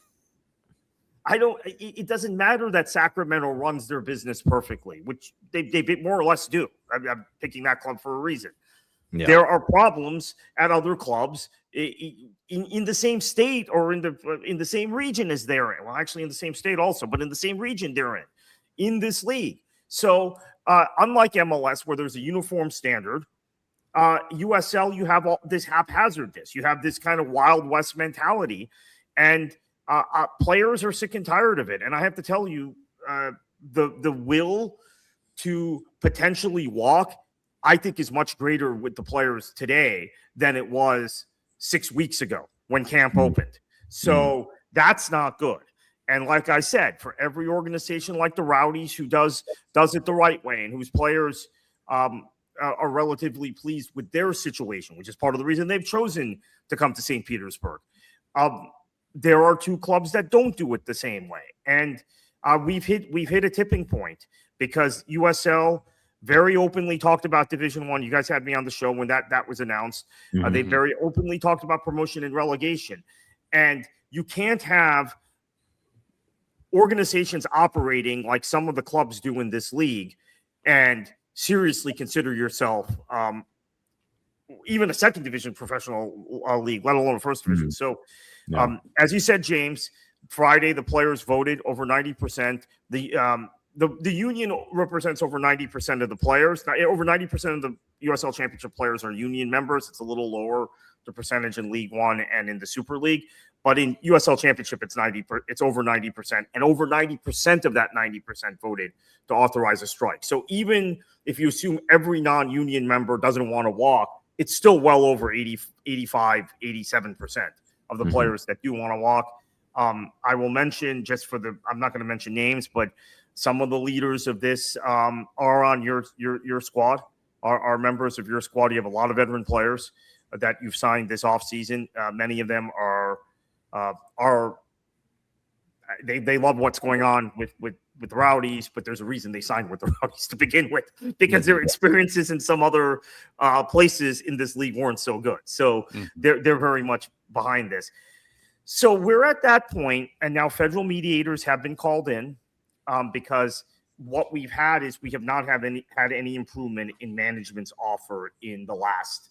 it doesn't matter that Sacramento runs their business perfectly, which they more or less do. I'm picking that club for a reason. Yeah. There are problems at other clubs in the same state or in the same region as they're in. Well, actually in the same state also, but in the same region they're in this league. So unlike MLS, where there's a uniform standard, USL, you have all this haphazardness. You have this kind of Wild West mentality, and players are sick and tired of it. And I have to tell you, the will to potentially walk, I think, is much greater with the players today than it was 6 weeks ago when camp opened. So that's not good. And like I said, for every organization like the Rowdies who does it the right way and whose players are relatively pleased with their situation, which is part of the reason they've chosen to come to St. Petersburg, there are two clubs that don't do it the same way. And we've hit a tipping point because USL very openly talked about Division I. You guys had me on the show when that was announced. They very openly talked about promotion and relegation. And you can't have organizations operating like some of the clubs do in this league and seriously consider yourself even a second division professional league, let alone a first division. So as you said, James, Friday, the players voted over 90%. The union represents over 90% of the players. Over 90% of the USL Championship players are union members. It's a little lower, the percentage in League One and in the Super League. But in USL Championship, it's over 90%. And over 90% of that 90% voted to authorize a strike. So even if you assume every non-union member doesn't want to walk, it's still well over 85, 87% of the players that do want to walk. I will mention, I'm not going to mention names, but some of the leaders of this are on your squad, are members of your squad. You have a lot of veteran players that you've signed this offseason. Many of them they love what's going on with the Rowdies, but there's a reason they signed with the Rowdies to begin with, because their experiences in some other places in this league weren't so good. So they're very much behind this. So we're at that point, and now federal mediators have been called in. Because what we've had is we have not had any improvement in management's offer in the last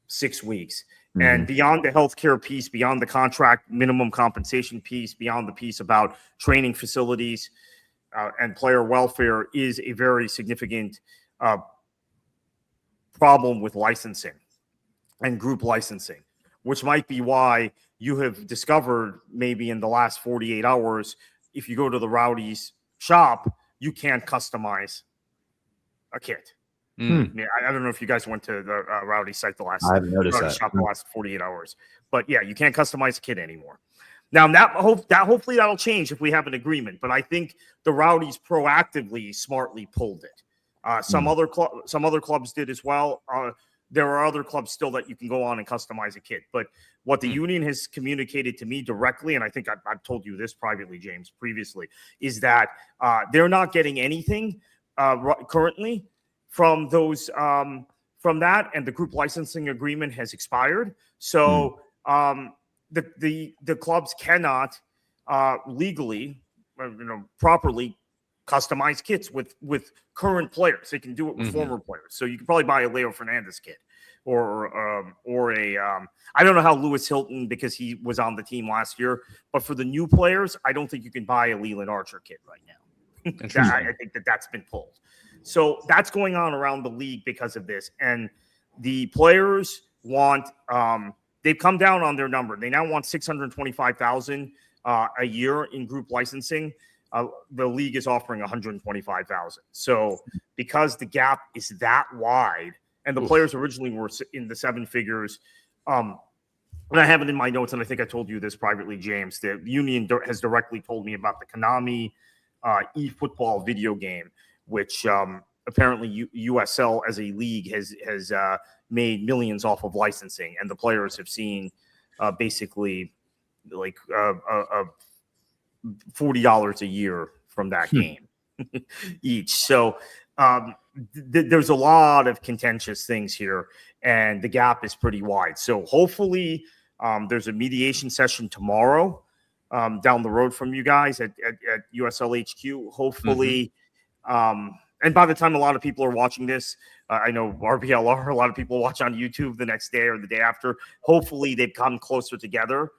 6 weeks. And beyond the healthcare piece, beyond the contract minimum compensation piece, beyond the piece about training facilities and player welfare is a very significant problem with licensing and group licensing, which might be why you have discovered maybe in the last 48 hours, if you go to the Rowdies shop, you can't customize a kit. I don't know if you guys went to the Rowdies site I haven't noticed that. Shop the last 48 hours. But yeah, you can't customize a kit anymore. Now hopefully that'll change if we have an agreement. But I think the Rowdies proactively, smartly pulled it. Some other clubs did as well. There are other clubs still that you can go on and customize a kit. But what the union has communicated to me directly, and I think I've told you this privately, James, previously, is that they're not getting anything currently from those from that, and the group licensing agreement has expired. So the clubs cannot legally, properly customize kits with current players. They can do it with former players. So you can probably buy a Leo Fernandez kit, I don't know how Lewis Hilton, because he was on the team last year, but for the new players, I don't think you can buy a Leland Archer kit right now. I think that's been pulled. So that's going on around the league because of this. And the players want, they've come down on their number. They now want $625,000 a year in group licensing. The league is offering $125,000. So because the gap is that wide, and the players originally were in the seven figures, and I have it in my notes, and I think I told you this privately, James. The union has directly told me about the Konami eFootball video game, which apparently USL as a league has made millions off of licensing, and the players have seen basically like $40 a year from that game each. So there's a lot of contentious things here, and the gap is pretty wide. So hopefully there's a mediation session tomorrow down the road from you guys at USL HQ. Hopefully, and by the time a lot of people are watching this, I know RBLR, a lot of people watch on YouTube the next day or the day after. Hopefully they've come closer together.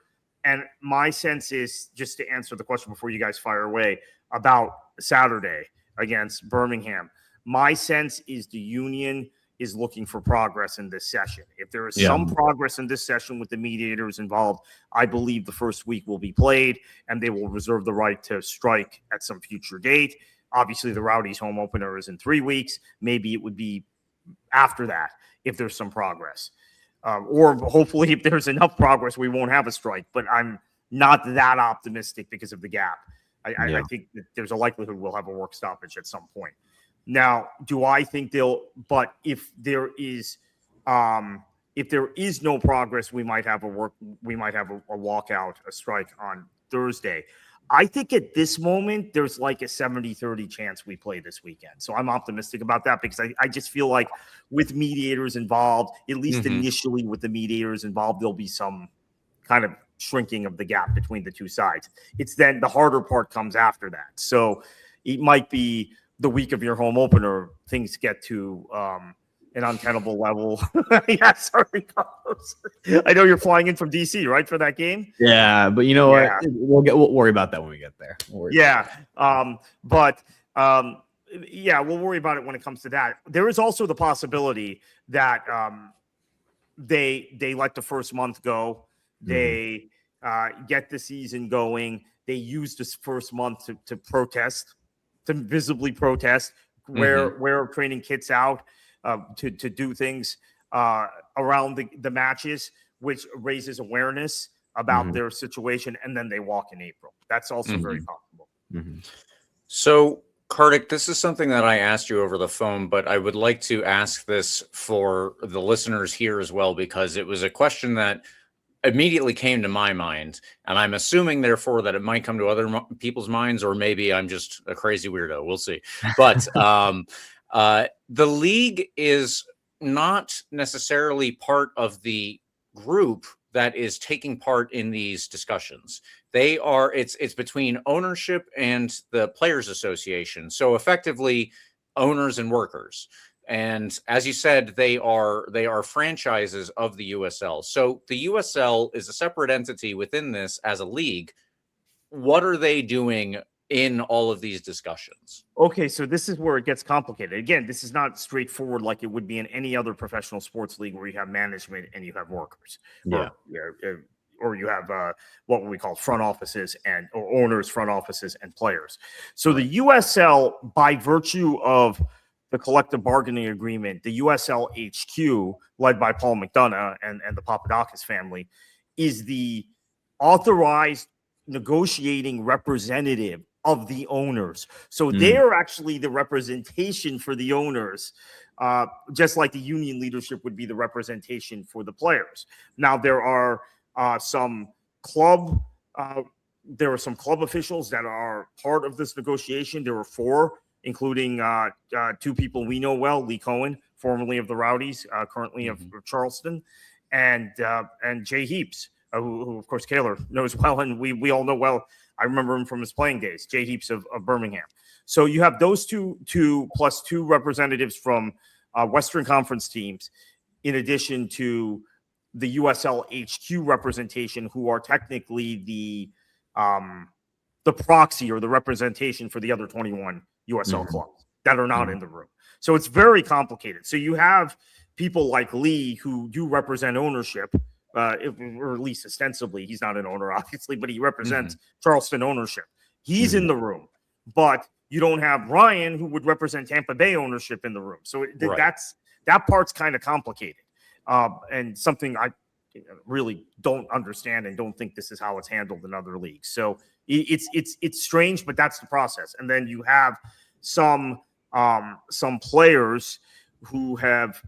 And my sense is, just to answer the question before you guys fire away, about Saturday against Birmingham, my sense is the union is looking for progress in this session. If there is some progress in this session with the mediators involved, I believe the first week will be played, and they will reserve the right to strike at some future date. Obviously, the Rowdies home opener is in 3 weeks. Maybe it would be after that if there's some progress. Or hopefully if there's enough progress, we won't have a strike. But I'm not that optimistic because of the gap. I think that there's a likelihood we'll have a work stoppage at some point. Now, do I think but if there is no progress, we might have a walkout, a strike on Thursday. I think at this moment, there's like a 70-30 chance we play this weekend. So I'm optimistic about that because I just feel like with mediators involved, at least initially with the mediators involved, there'll be some kind of shrinking of the gap between the two sides. It's then the harder part comes after that. So it might be the week of your home opener, things get to an untenable level. Yeah, sorry, Carlos. I know you're flying in from DC, right, for that game?
Yeah, but you know what? We'll worry about that when we get there.
We'll worry about it when it comes to that. There is also the possibility that they let the first month go. They get the season going. They use this first month to protest, to visibly protest, wear training kits out, to do things around the matches, which raises awareness about their situation, and then they walk in April. That's also very possible.
So, Kartik, this is something that I asked you over the phone, but I would like to ask this for the listeners here as well, because it was a question that immediately came to my mind, and I'm assuming, therefore, that it might come to other people's minds, or maybe I'm just a crazy weirdo. We'll see. But the league is not necessarily part of the group that is taking part in these discussions. It's between ownership and the Players Association. So effectively, owners and workers. And as you said, they are franchises of the USL. So the USL is a separate entity within this as a league. What are they doing in all of these discussions?
Okay, so this is where it gets complicated. Again, this is not straightforward like it would be in any other professional sports league where you have management and you have workers. Or you have what we call front offices or owners, front offices, and players. So the USL, by virtue of the collective bargaining agreement, the USL HQ, led by Paul McDonough and the Papadakis family, is the authorized negotiating representative of the owners. So they're actually the representation for the owners, just like the union leadership would be the representation for the players. Now, there are some club officials that are part of this negotiation. There were 4, including 2 people we know well: Lee Cohen, formerly of the Rowdies, currently of Charleston, and Jay Heaps, who of course Kaylor knows well, and we all know well. I remember him from his playing days, Jay Heaps of Birmingham. So you have those two plus 2 representatives from Western Conference teams. in addition to the USL HQ representation, who are technically the proxy or the representation for the other 21 USL clubs that are not in the room. So it's very complicated. So you have people like Lee who do represent ownership, or at least ostensibly. He's not an owner, obviously, but he represents Charleston ownership. He's in the room, but you don't have Ryan, who would represent Tampa Bay ownership, in the room. So that part's kind of complicated, and something I really don't understand and don't think this is how it's handled in other leagues. So it's strange, but that's the process. And then you have some players who have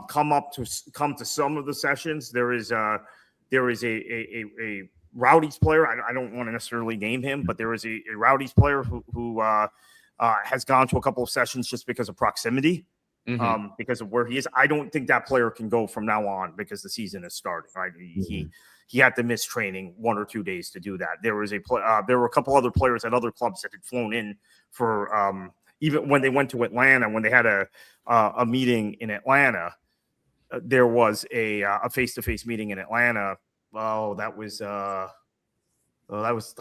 come to some of the sessions. There is a Rowdies player. I don't want to necessarily name him, but there is a Rowdies player who has gone to a couple of sessions just because of proximity, because of where he is. I don't think that player can go from now on because the season is starting. Right? He had to miss training 1 or 2 days to do that. There were a couple other players at other clubs that had flown in for even when they went to Atlanta, when they had a meeting in Atlanta. There was a face-to-face meeting in Atlanta. Oh, that was almost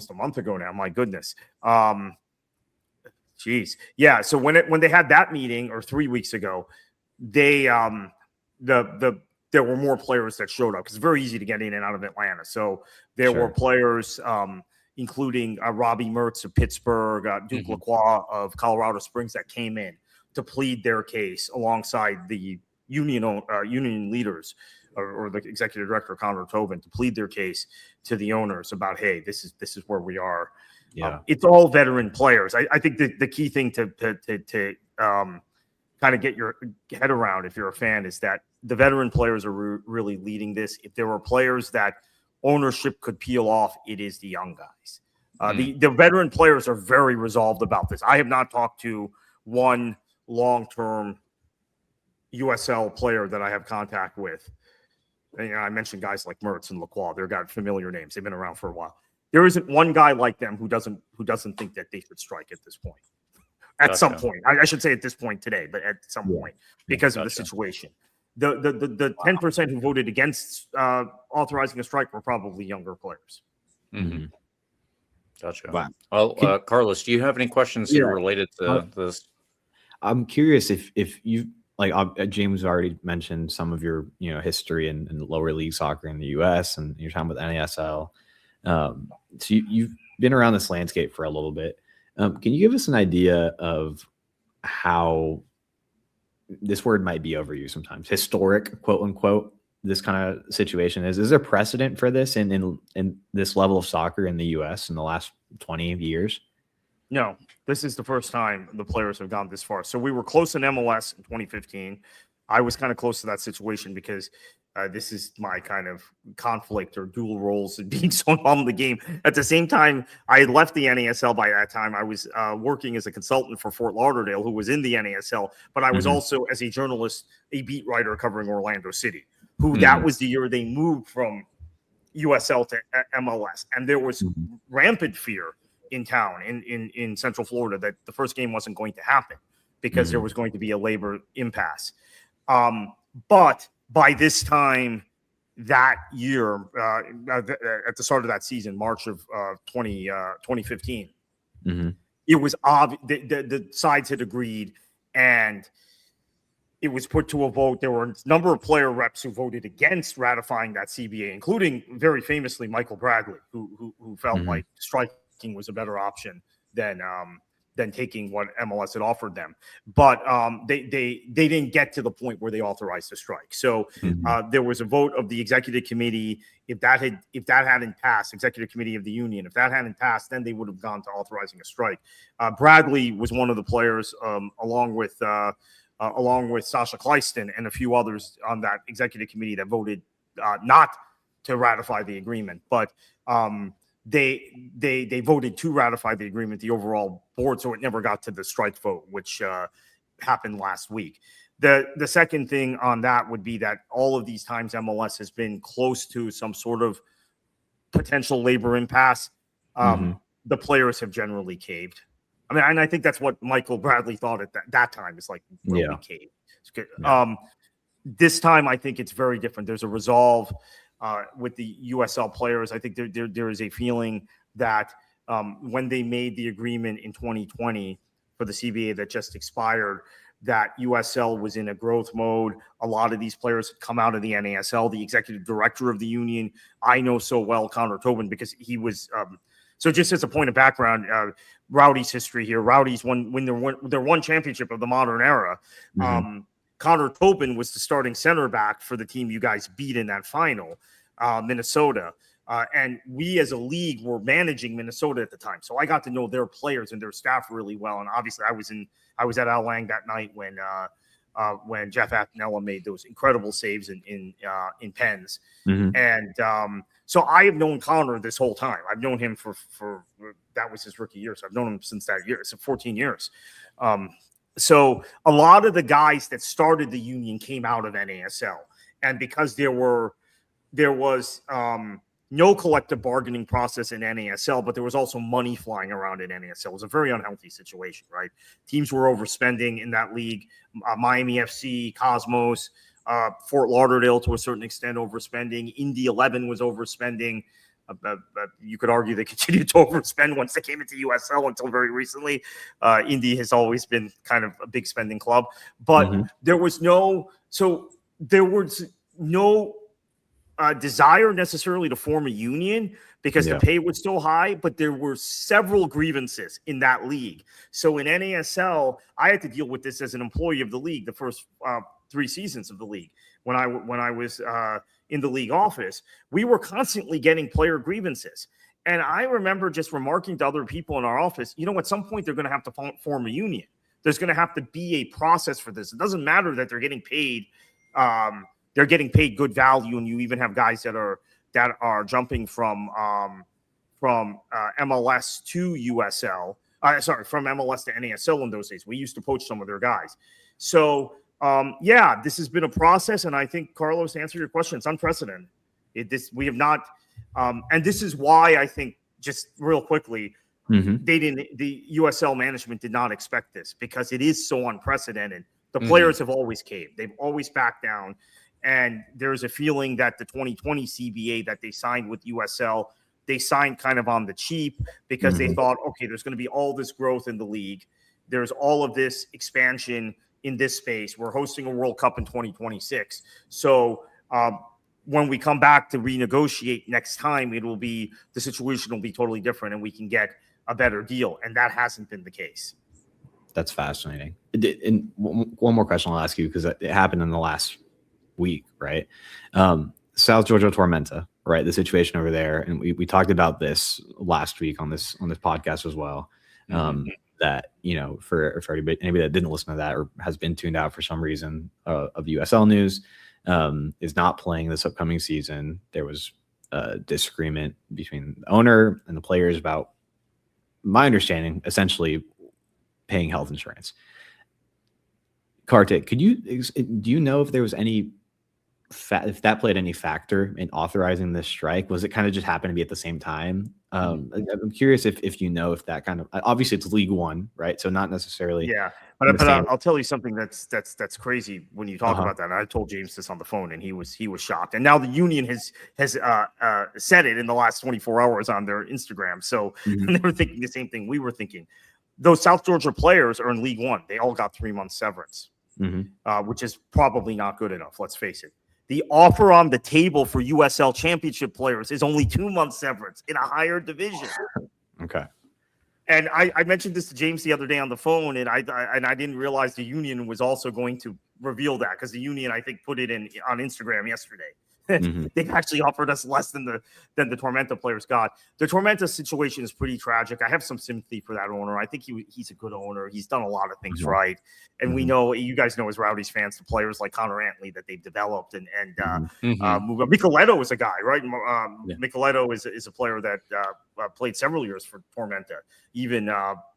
a month ago now. My goodness. Geez. Yeah. So when they had that meeting, or 3 weeks ago, they there were more players that showed up, because it's very easy to get in and out of Atlanta. So there were players, including Robbie Mertz of Pittsburgh, Duke Lacroix of Colorado Springs, that came in to plead their case alongside the union leaders, or the executive director, Connor Tobin, to plead their case to the owners about, hey, this is where we are. Yeah, it's all veteran players. I think the key thing to kind of get your head around, if you're a fan, is that the veteran players are really leading this. If there were players that ownership could peel off, it is the young guys. The veteran players are very resolved about this. I have not talked to one long-term USL player that I have contact with. And, I mentioned guys like Mertz and Lacroix. They've got familiar names. They've been around for a while. There isn't one guy like them who doesn't think that they should strike at this point. At some point, I should say at this point today, but at some point, because of the situation. The 10% who voted against authorizing a strike were probably younger players.
Gotcha. Wow. Well, Carlos, do you have any questions here related to this?
I'm curious if you James already mentioned some of your history in lower league soccer in the U.S. and your time with NASL. So you've been around this landscape for a little bit. Can you give us an idea of how this word might be overused sometimes, historic, quote unquote, this kind of situation is? Is there precedent for this in this level of soccer in the U.S. in the last 20 years?
No, this is the first time the players have gone this far. So we were close in MLS in 2015. I was kind of close to that situation because this is my kind of conflict or dual roles in being so involved in the game. At the same time, I had left the NASL by that time. I was working as a consultant for Fort Lauderdale, who was in the NASL, but I was also, as a journalist, a beat writer covering Orlando City, who that was the year they moved from USL to MLS. And there was rampant fear in town in Central Florida that the first game wasn't going to happen because there was going to be a labor impasse. But by this time that year, at the start of that season, March of 2015, it was obvious the sides had agreed, and it was put to a vote. There were a number of player reps who voted against ratifying that CBA, including very famously Michael Bradley, who felt like striking was a better option than taking what MLS had offered them. But they didn't get to the point where they authorized a strike. So there was a vote of the executive committee. If that hadn't passed, executive committee of the union, if that hadn't passed, then they would have gone to authorizing a strike. Bradley was one of the players, along with Sasha Kleiston and a few others on that executive committee that voted not to ratify the agreement. But they voted to ratify the agreement, the overall board, so it never got to the strike vote, which happened last week. The second thing on that would be that all of these times MLS has been close to some sort of potential labor impasse. The players have generally caved. I mean, and I think that's what Michael Bradley thought at that time. It's like, we caved. this time, I think it's very different. There's a resolve with the USL players. I think there is a feeling that when they made the agreement in 2020 for the CBA that just expired, that USL was in a growth mode. A lot of these players had come out of the NASL. The executive director of the union, I know so well, Connor Tobin, because he was so just as a point of background, Rowdies history here. Rowdies won their one championship of the modern era. Connor Tobin was the starting center back for the team you guys beat in that final, Minnesota. And we as a league were managing Minnesota at the time. So I got to know their players and their staff really well. And obviously I was at Al Lang that night when Jeff Attinella made those incredible saves in pens. And so I have known Connor this whole time. I've known him for that was his rookie year. So I've known him since that year. So 14 years. So a lot of the guys that started the union came out of NASL. And because there was no collective bargaining process in NASL, but there was also money flying around in NASL. It was a very unhealthy situation, right? Teams were overspending in that league. Miami FC, Cosmos, Fort Lauderdale to a certain extent overspending. Indy 11 was overspending. You could argue they continued to overspend once they came into USL until very recently. Indy has always been kind of a big spending club, but there was no desire necessarily to form a union because the pay was so high, but there were several grievances in that league. So in NASL, I had to deal with this as an employee of the league the first 3 seasons of the league. When I was in the league office, we were constantly getting player grievances. And I remember just remarking to other people in our office, at some point they're going to have to form a union. There's going to have to be a process for this. It doesn't matter that they're getting paid. They're getting paid good value, and you even have guys that are jumping from MLS to USL. From MLS to NASL in those days. We used to poach some of their guys. So this has been a process, and I think, Carlos, to answer your question, it's unprecedented. We have not, and this is why I think, just real quickly, the USL management did not expect this because it is so unprecedented. The players have always caved; they've always backed down, and there's a feeling that the 2020 CBA that they signed with USL, they signed kind of on the cheap because they thought, okay, there's going to be all this growth in the league, there's all of this expansion in this space. We're hosting a World Cup in 2026. So when we come back to renegotiate next time, the situation will be totally different and we can get a better deal. And that hasn't been the case.
That's fascinating. And one more question I'll ask you, because it happened in the last week, right? South Georgia Tormenta, right? The situation over there. And we talked about this last week on this podcast as well. That, for anybody that didn't listen to that or has been tuned out for some reason of USL news, is not playing this upcoming season. There was a disagreement between the owner and the players about, my understanding, essentially paying health insurance. Kartik, do you know if there was any if that played any factor in authorizing this strike? Was it kind of just happened to be at the same time? I'm curious if you know if that kind of, obviously it's League One, right? So not necessarily.
Yeah, but I'll tell you something that's crazy when you talk about that. I told James this on the phone, and he was shocked. And now the union has said it in the last 24 hours on their Instagram. So they were thinking the same thing we were thinking. Those South Georgia players are in League One. They all got 3 months severance, which is probably not good enough. Let's face it. The offer on the table for USL Championship players is only 2 months severance in a higher division.
Okay.
And I mentioned this to James the other day on the phone, and I didn't realize the union was also going to reveal that, because the union, I think, put it on Instagram yesterday. They've actually offered us less than the Tormenta players got. The Tormenta situation is pretty tragic. I have some sympathy for that owner. I think he's a good owner. He's done a lot of things right. And we know, you guys know as Rowdies fans, the players like Connor Antley that they've developed and Micheletto is a guy, right? Micheletto is a player that played several years for Tormenta, even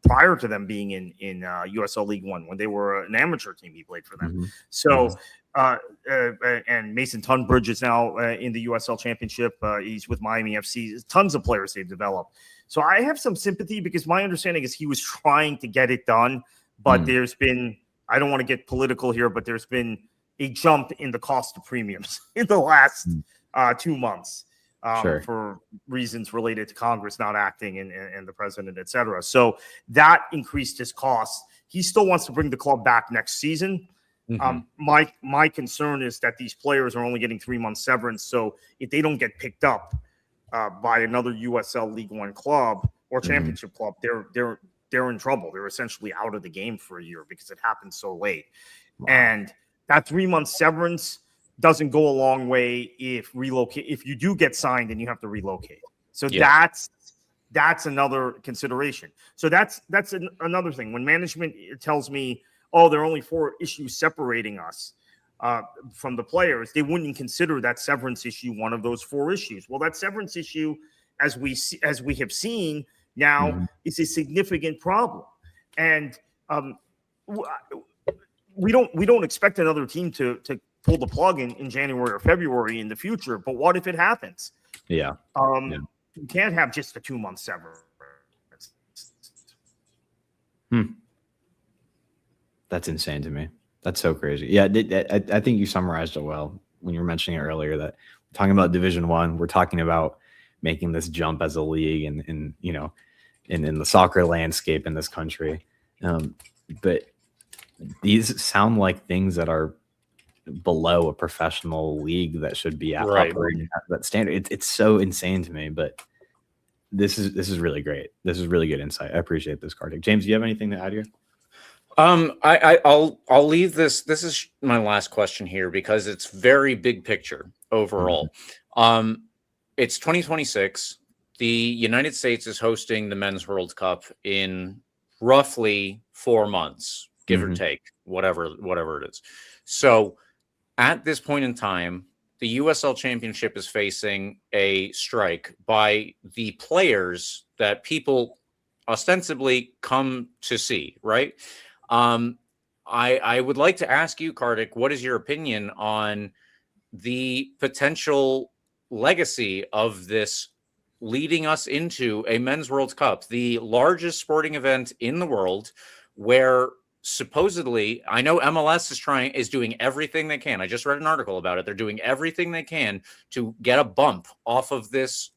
prior to them being in USL League One. When they were an amateur team, he played for them. So and Mason Tunbridge is now in the USL Championship. He's with Miami FC. Tons of players they've developed. So I have some sympathy, because my understanding is he was trying to get it done, but there's been, I don't want to get political here, but there's been a jump in the cost of premiums in the last 2 months for reasons related to Congress not acting and the president, et cetera. So that increased his costs. He still wants to bring the club back next season. My concern is that these players are only getting 3 months severance. So if they don't get picked up by another USL League One club or championship club, they're in trouble. They're essentially out of the game for a year because it happened so late. Wow. And that 3 month severance doesn't go a long way if you do get signed and you have to relocate. So that's another consideration. So that's another thing. When management tells me, oh, there are only 4 issues separating us from the players, they wouldn't consider that severance issue one of those 4 issues. Well, that severance issue, as we have seen now, is a significant problem. And we don't expect another team to pull the plug in January or February in the future. But what if it happens? You can't have just a 2 month severance.
That's insane to me. That's so crazy. Yeah, I think you summarized it well when you were mentioning it earlier, that we're talking about Division One. We're talking about making this jump as a league and in the soccer landscape in this country. But these sound like things that are below a professional league that should be operating at that standard. It's so insane to me, but this is really great. This is really good insight. I appreciate this, Kartik. James, do you have anything to add here?
I'll leave this. This is my last question here because it's very big picture overall. It's 2026. The United States is hosting the Men's World Cup in roughly 4 months, give or take, whatever it is. So at this point in time, the USL Championship is facing a strike by the players that people ostensibly come to see, right? I would like to ask you, Kartik, what is your opinion on the potential legacy of this leading us into a Men's World Cup, the largest sporting event in the world, where supposedly, I know MLS is doing everything they can. I just read an article about it. They're doing everything they can to get a bump off of this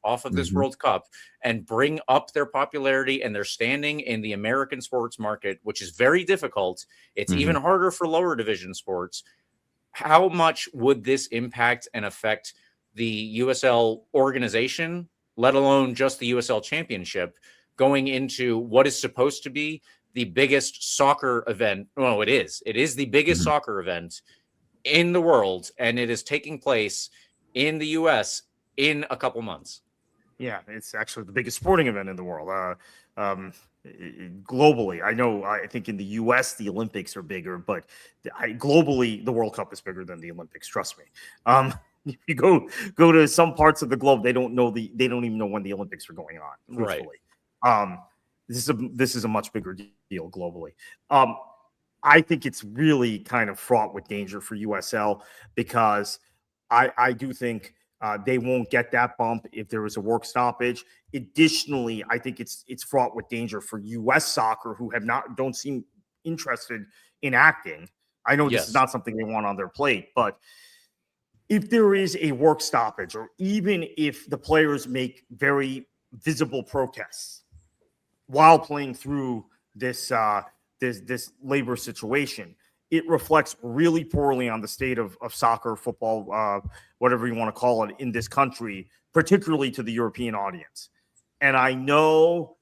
World Cup and bring up their popularity and their standing in the American sports market, which is very difficult. It's even harder for lower division sports. How much would this impact and affect the USL organization, let alone just the USL Championship, going into what is supposed to be the biggest soccer event? Well, it is the biggest soccer event in the world, and it is taking place in the US in a couple months.
Yeah, it's actually the biggest sporting event in the world. Globally, I think in the US the Olympics are bigger, but globally the World Cup is bigger than the Olympics. Trust me. If you go to some parts of the globe, they don't even know when the Olympics are going on. Truthfully. Right. This is a much bigger deal globally. I think it's really kind of fraught with danger for USL because I do think they won't get that bump if there is a work stoppage. Additionally, I think it's fraught with danger for US soccer, who don't seem interested in acting. I know this is not something they want on their plate, but if there is a work stoppage, or even if the players make very visible protests while playing through this labor situation, it reflects really poorly on the state of soccer, football, whatever you want to call it, in this country, particularly to the European audience. And I know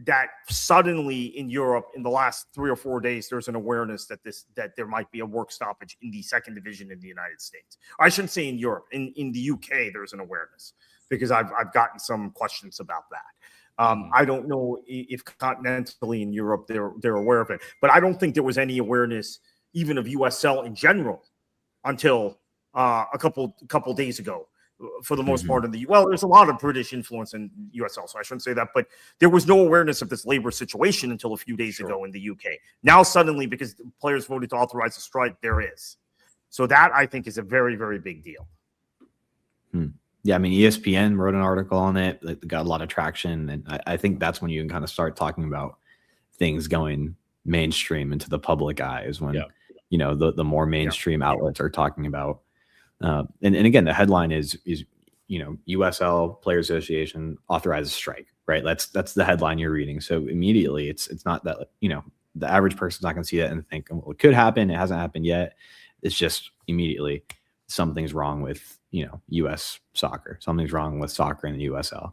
that suddenly in Europe in the last 3 or 4 days, there's an awareness that there might be a work stoppage in the second division in the United States. I shouldn't say in Europe. In the UK, there's an awareness because I've gotten some questions about that. I don't know if continentally in Europe they're aware of it, but I don't think there was any awareness even of USL in general until a couple days ago. For the most part, there's a lot of British influence in USL, so I shouldn't say that, but there was no awareness of this labor situation until a few days ago in the UK. Now suddenly, because the players voted to authorize a strike, there is. So that I think is a very, very big deal.
Yeah, I mean, ESPN wrote an article on it that got a lot of traction, and I think that's when you can kind of start talking about things going mainstream into the public eye, is when the more mainstream outlets are talking about. And again, the headline is USL Players Association authorizes strike, right? That's the headline you're reading. So immediately it's not that, the average person's not going to see that and think, well, it could happen. It hasn't happened yet. It's just immediately something's wrong with, US soccer. Something's wrong with soccer in the USL.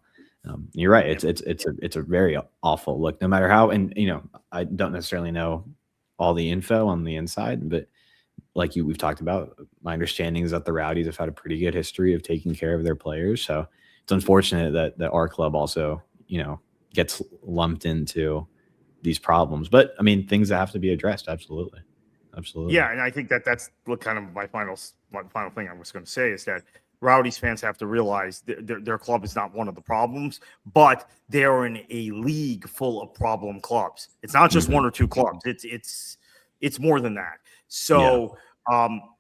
You're right. It's a very awful look, no matter how, and, I don't necessarily know all the info on the inside, but like we've talked about, my understanding is that the Rowdies have had a pretty good history of taking care of their players. So it's unfortunate that our club also, gets lumped into these problems. But I mean, things that have to be addressed. Absolutely.
Yeah, and I think that's what kind of my final thing I was going to say is that Rowdies fans have to realize their club is not one of the problems, but they're in a league full of problem clubs. It's not just one or two clubs. It's more than that. So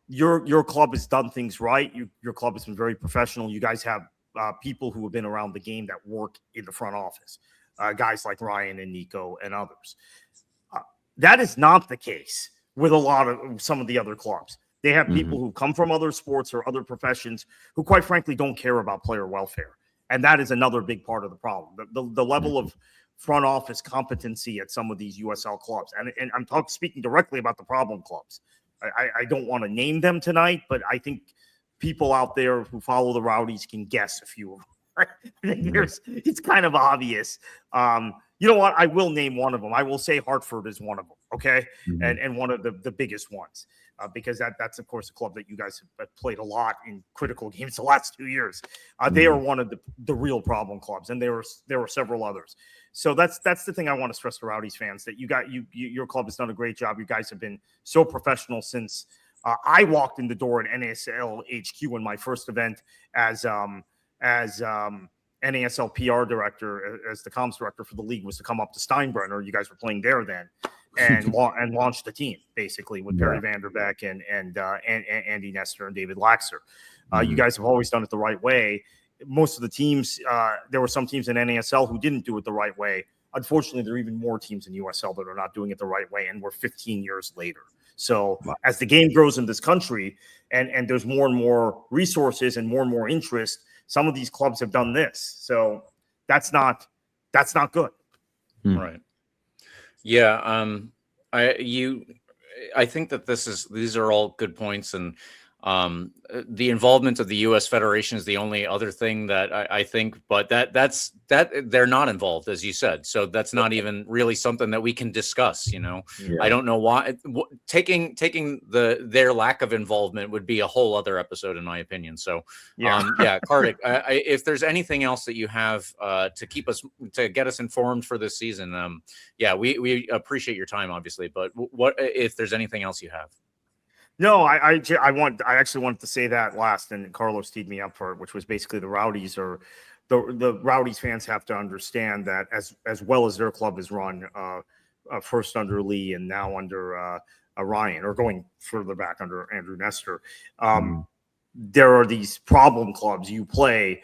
your club has done things right. Your club has been very professional. You guys have people who have been around the game that work in the front office, guys like Ryan and Nico and others. That is not the case with some of the other clubs. They have people who come from other sports or other professions who, quite frankly, don't care about player welfare. And that is another big part of the problem. The level of front office competency at some of these USL clubs. And I'm speaking directly about the problem clubs. I don't want to name them tonight, but I think people out there who follow the Rowdies can guess a few of them. Right? I think it's kind of obvious. You know what? I will name one of them. I will say Hartford is one of them, okay? And one of the biggest ones, because that's, of course, a club that you guys have played a lot in critical games the last 2 years. They are one of the real problem clubs, and there were several others. So that's the thing I want to stress to Rowdies fans, that your club has done a great job. You guys have been so professional since I walked in the door at NASL HQ in my first event as NASL PR director, as the comms director for the league, was to come up to Steinbrenner. You guys were playing there then, and launched the team basically with Perry Vanderbeek and Andy Nestor and David Laxer. You guys have always done it the right way. Most of the teams, there were some teams in NASL who didn't do it the right way. Unfortunately, there are even more teams in USL that are not doing it the right way, and we're 15 years later. So as the game grows in this country and there's more and more resources and more interest, some of these clubs have done this. So that's not good.
Right. Yeah. I think that these are all good points, and the involvement of the U.S. Federation is the only other thing that I think, but that's they're not involved, as you said. So that's not even really something that we can discuss. I don't know why taking their lack of involvement would be a whole other episode, in my opinion. So Kartik, if there's anything else that you have to get us informed for this season, we appreciate your time, obviously. But what if there's anything else you have?
No, I actually wanted to say that last, and Carlos teed me up for it, which was basically the Rowdies the Rowdies fans have to understand that as well as their club is run, first under Lee and now under Ryan, or going further back under Andrew Nestor. There are these problem clubs you play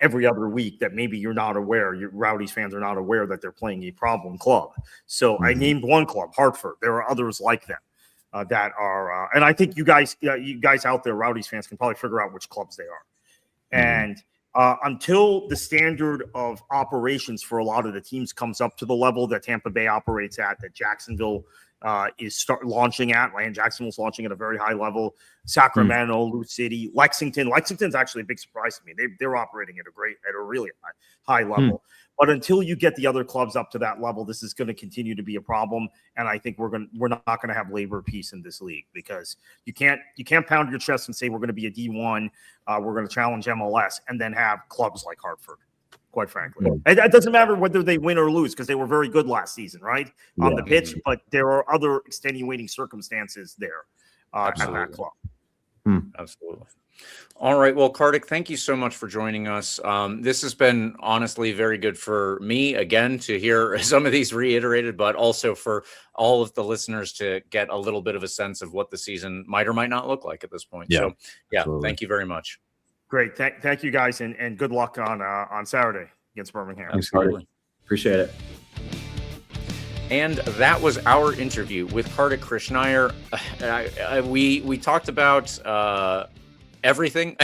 every other week that maybe you're not aware. Your Rowdies fans are not aware that they're playing a problem club. So I named one club, Hartford. There are others like them. That are, and I think you guys out there, Rowdies fans, can probably figure out which clubs they are. And until the standard of operations for a lot of the teams comes up to the level that Tampa Bay operates at, that Jacksonville is launching at, and Jacksonville's launching at a very high level. Sacramento, Lou City, Lexington's actually a big surprise to me. They're operating at a really high level. But until you get the other clubs up to that level, this is going to continue to be a problem. And I think we're not going to have labor peace in this league, because you can't pound your chest and say we're going to be a D1, we're going to challenge MLS, and then have clubs like Hartford. Quite frankly, it doesn't matter whether they win or lose, because they were very good last season, right, on the pitch. But there are other extenuating circumstances there at that club.
Absolutely. All right. Well, Kartik, thank you so much for joining us. This has been honestly very good for me, again, to hear some of these reiterated, but also for all of the listeners to get a little bit of a sense of what the season might or might not look like at this point. Thank you very much.
Great. Thank you, guys, and good luck on Saturday against Birmingham.
Thanks, Kartik. Appreciate it.
And that was our interview with Kartik Krishnaiyer. We talked about everything,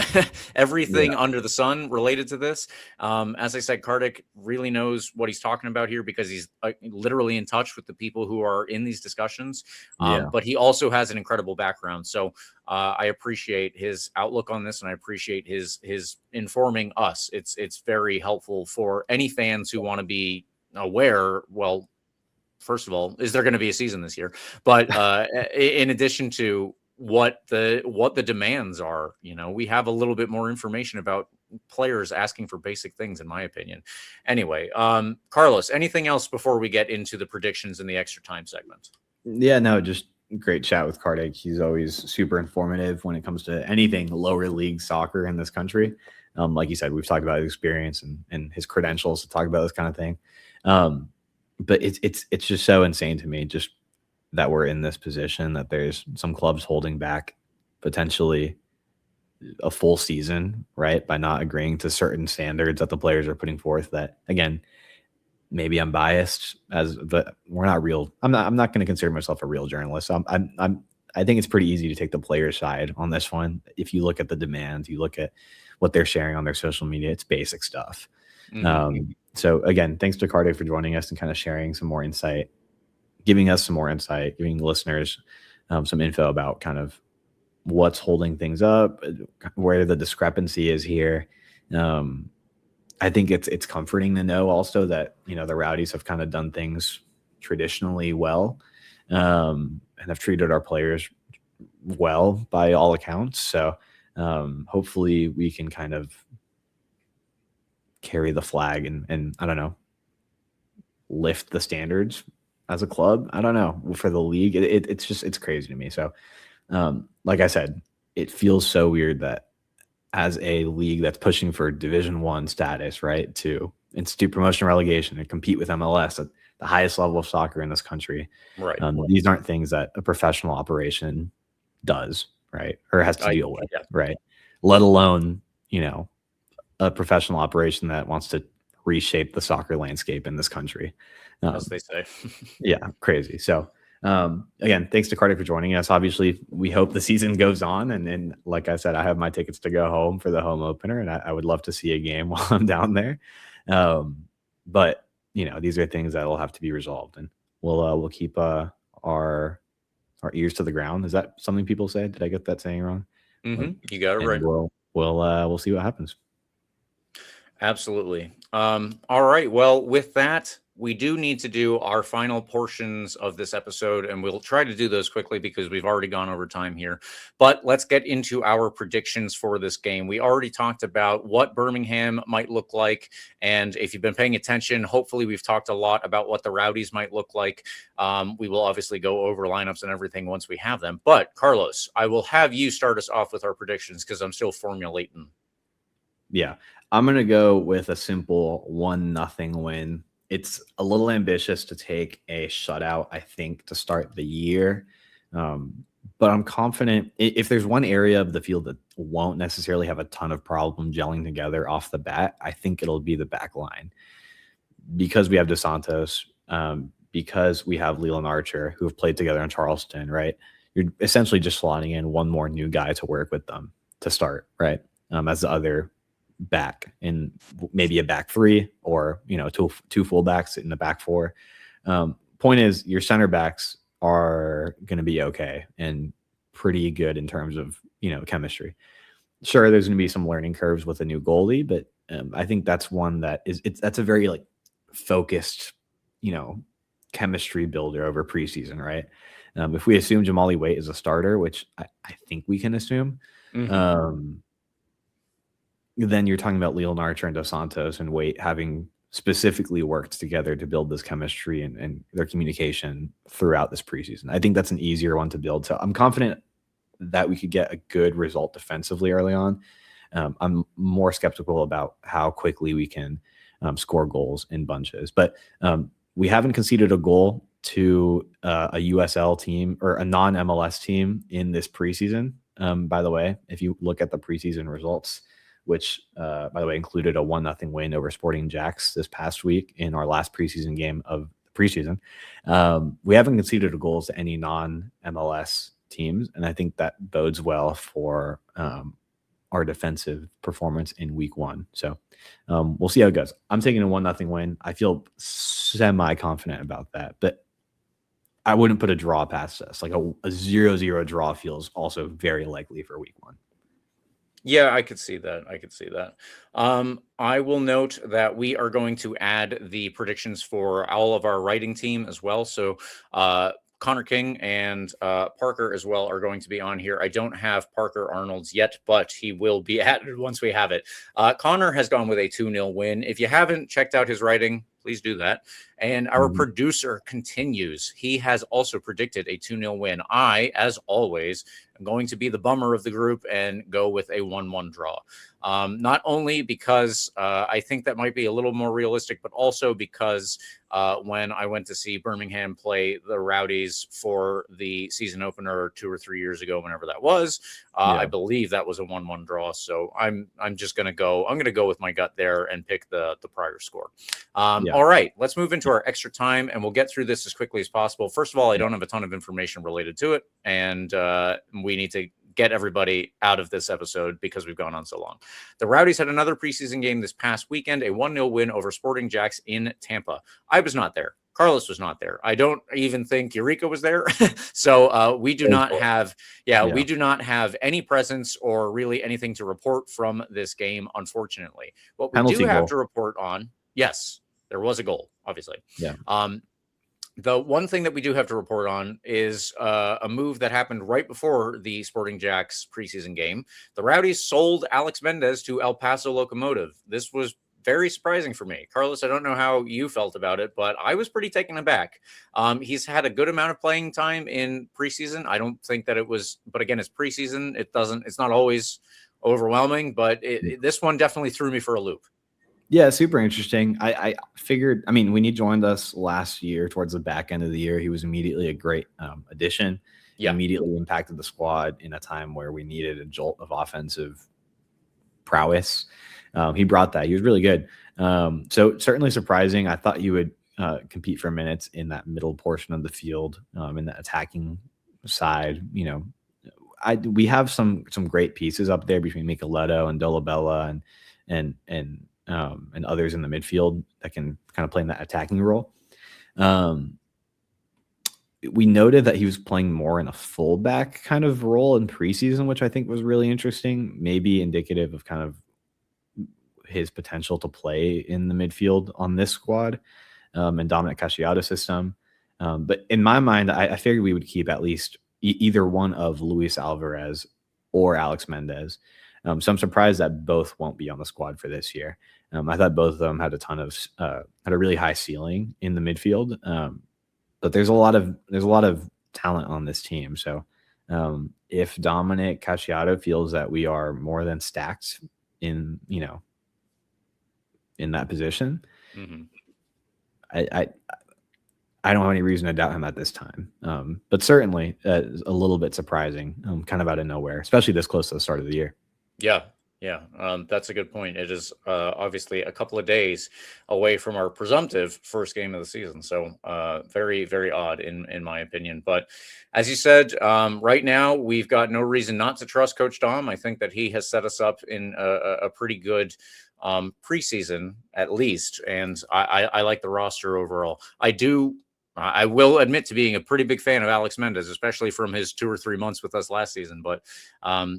everything under the sun related to this. As I said, Kartik really knows what he's talking about here because he's literally in touch with the people who are in these discussions. But he also has an incredible background. So I appreciate his outlook on this, and I appreciate his informing us. It's very helpful for any fans who want to be aware. Well, first of all, is there going to be a season this year? But in addition to what the demands are, we have a little bit more information about players asking for basic things, in my opinion. Anyway, Carlos, anything else before we get into the predictions in the extra time segment?
Yeah, no, just great chat with Kartik. He's always super informative when it comes to anything lower league soccer in this country. Like you said, we've talked about his experience and his credentials to talk about this kind of thing. But it's just so insane to me just that we're in this position, that there's some clubs holding back potentially a full season, right, by not agreeing to certain standards that the players are putting forth. That, again, maybe I'm biased, but we're not real. I'm not going to consider myself a real journalist. I think it's pretty easy to take the player side on this one. If you look at the demands, you look at what they're sharing on their social media, it's basic stuff. So again, thanks to Kartik for joining us and kind of sharing some more insight, giving us some more insight, giving listeners some info about kind of what's holding things up, where the discrepancy is here. I think it's comforting to know also that, the Rowdies have kind of done things traditionally well, and have treated our players well by all accounts. So hopefully we can kind of carry the flag and I don't know, lift the standards as a club. I don't know, for the league. It's crazy to me. So like I said, it feels so weird that as a league that's pushing for Division I status, right, to institute promotion and relegation and compete with MLS at the highest level of soccer in this country,
right?
These aren't things that a professional operation does, right, or has to deal with, right? Let alone, a professional operation that wants to reshape the soccer landscape in this country,
as they say.
Yeah, crazy. So again, thanks to Kartik for joining us. Obviously, we hope the season goes on, and like I said, I have my tickets to go home for the home opener, and I would love to see a game while I'm down there. But these are things that will have to be resolved, and we'll keep our ears to the ground. Is that something people say? Did I get that saying wrong?
You got it right.
We'll see what happens.
Absolutely. All right. Well, with that, we do need to do our final portions of this episode, and we'll try to do those quickly because we've already gone over time here. But let's get into our predictions for this game. We already talked about what Birmingham might look like, and if you've been paying attention, hopefully we've talked a lot about what the Rowdies might look like. We will obviously go over lineups and everything once we have them. But Carlos, I will have you start us off with our predictions because I'm still formulating.
Yeah, I'm going to go with a simple 1-0 win. It's a little ambitious to take a shutout, I think, to start the year. But I'm confident if there's one area of the field that won't necessarily have a ton of problem gelling together off the bat, I think it'll be the back line. Because we have DeSantos, because we have Leland Archer, who have played together in Charleston, right? You're essentially just slotting in one more new guy to work with them to start, right? As the other back in maybe a back three or two fullbacks in the back four. Point is, your center backs are going to be okay and pretty good in terms of chemistry. Sure, there's going to be some learning curves with a new goalie, but I think that's one that's a very focused chemistry builder over preseason, right? If we assume Jamali Waite is a starter, which I think we can assume, then you're talking about Leland Archer and DeSantos and Waite having specifically worked together to build this chemistry and their communication throughout this preseason. I think that's an easier one to build. So I'm confident that we could get a good result defensively early on. I'm more skeptical about how quickly we can score goals in bunches. But we haven't conceded a goal to a USL team or a non-MLS team in this preseason. By the way, if you look at the preseason results, which, by the way, included a 1-0 win over Sporting Jacks this past week in our last preseason game of the preseason. We haven't conceded a goals to any non-MLS teams, and I think that bodes well for our defensive performance in week 1. So we'll see how it goes. I'm taking a 1-0 win. I feel semi-confident about that, but I wouldn't put a draw past us. Like a 0-0 draw feels also very likely for week 1.
Yeah, I could see that. I will note that we are going to add the predictions for all of our writing team as well. So Connor King and Parker as well are going to be on here. I don't have Parker Arnold's yet, but he will be added once we have it. Connor has gone with a 2-0 win. If you haven't checked out his writing, please do that. And our producer continues. He has also predicted a 2-0 win. I, as always, am going to be the bummer of the group and go with a 1-1 draw. Not only because I think that might be a little more realistic, but also because when I went to see Birmingham play the Rowdies for the season opener 2 or 3 years ago, whenever that was, I believe that was a 1-1 draw. So I'm just going to go. I'm going to go with my gut there and pick the prior score. All right, let's move into our extra time, and we'll get through this as quickly as possible. First of all, I don't have a ton of information related to it, and we need to get everybody out of this episode because we've gone on so long. The Rowdies had another preseason game this past weekend, a 1-0 win over Sporting Jacks in Tampa. I was not there. Carlos was not there. I don't even think Eureka was there. So we do not have, we do not have any presence or really anything to report from this game, unfortunately. What we
Penalty
do have
goal.
to report on, yes, there was a goal, obviously.
Yeah.
The one thing that we do have to report on is a move that happened right before the Sporting Jacks preseason game. The Rowdies sold Alex Mendez to El Paso Locomotive. This was very surprising for me. Carlos, I don't know how you felt about it, but I was pretty taken aback. He's had a good amount of playing time in preseason. I don't think that it was, but again, it's preseason. It's not always overwhelming, but this one definitely threw me for a loop.
Yeah, super interesting. I figured, when he joined us last year towards the back end of the year, he was immediately a great addition. He immediately impacted the squad in a time where we needed a jolt of offensive prowess. He brought that. He was really good. So certainly surprising. I thought you would compete for minutes in that middle portion of the field, in the attacking side. We have some great pieces up there between Micheletto and Dolabella and others in the midfield that can kind of play in that attacking role. We noted that he was playing more in a fullback kind of role in preseason, which I think was really interesting, maybe indicative of kind of his potential to play in the midfield on this squad and Dominic Casciato's system. But in my mind, I figured we would keep at least either one of Luis Alvarez or Alex Mendez. So I'm surprised that both won't be on the squad for this year. I thought both of them had had a really high ceiling in the midfield. But there's a lot of talent on this team. So if Dominic Casciato feels that we are more than stacked in that position, I don't have any reason to doubt him at this time. But certainly a little bit surprising, kind of out of nowhere, especially this close to the start of the year.
Yeah, that's a good point. It is obviously a couple of days away from our presumptive first game of the season. So very, very odd in my opinion. But as you said, right now, we've got no reason not to trust Coach Dom. I think that he has set us up in a pretty good preseason, at least. And I like the roster overall. I will admit to being a pretty big fan of Alex Mendez, especially from his 2 or 3 months with us last season. But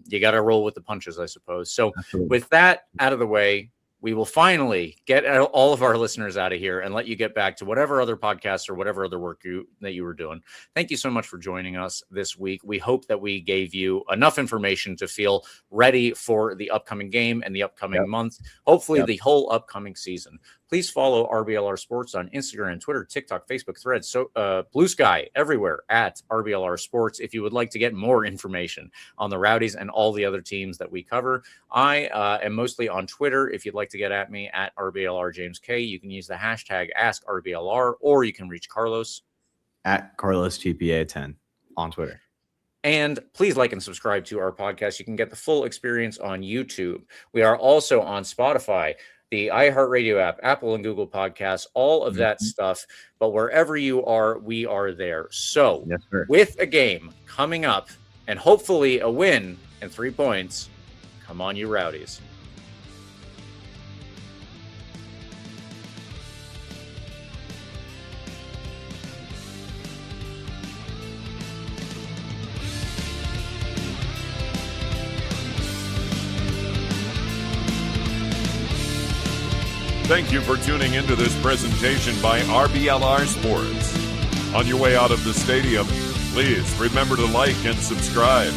you got to roll with the punches, I suppose. So with that out of the way, we will finally get all of our listeners out of here and let you get back to whatever other podcasts or whatever other work that you were doing. Thank you so much for joining us this week. We hope that we gave you enough information to feel ready for the upcoming game and the upcoming month, hopefully the whole upcoming season. Please follow RBLR Sports on Instagram, Twitter, TikTok, Facebook, Threads, Blue Sky, everywhere at RBLR Sports. If you would like to get more information on the Rowdies and all the other teams that we cover, I am mostly on Twitter. If you'd like to get at me at RBLR James K, you can use the hashtag AskRBLR, or you can reach Carlos
at CarlosTPA10 on Twitter.
And please like and subscribe to our podcast. You can get the full experience on YouTube. We are also on Spotify, the iHeartRadio app, Apple and Google Podcasts, all of that stuff. But wherever you are, we are there. So
Yes, sir.
with a game coming up and hopefully a win and 3 points, come on, you Rowdies.
Thank you for tuning into this presentation by RBLR Sports. On your way out of the stadium, please remember to like and subscribe.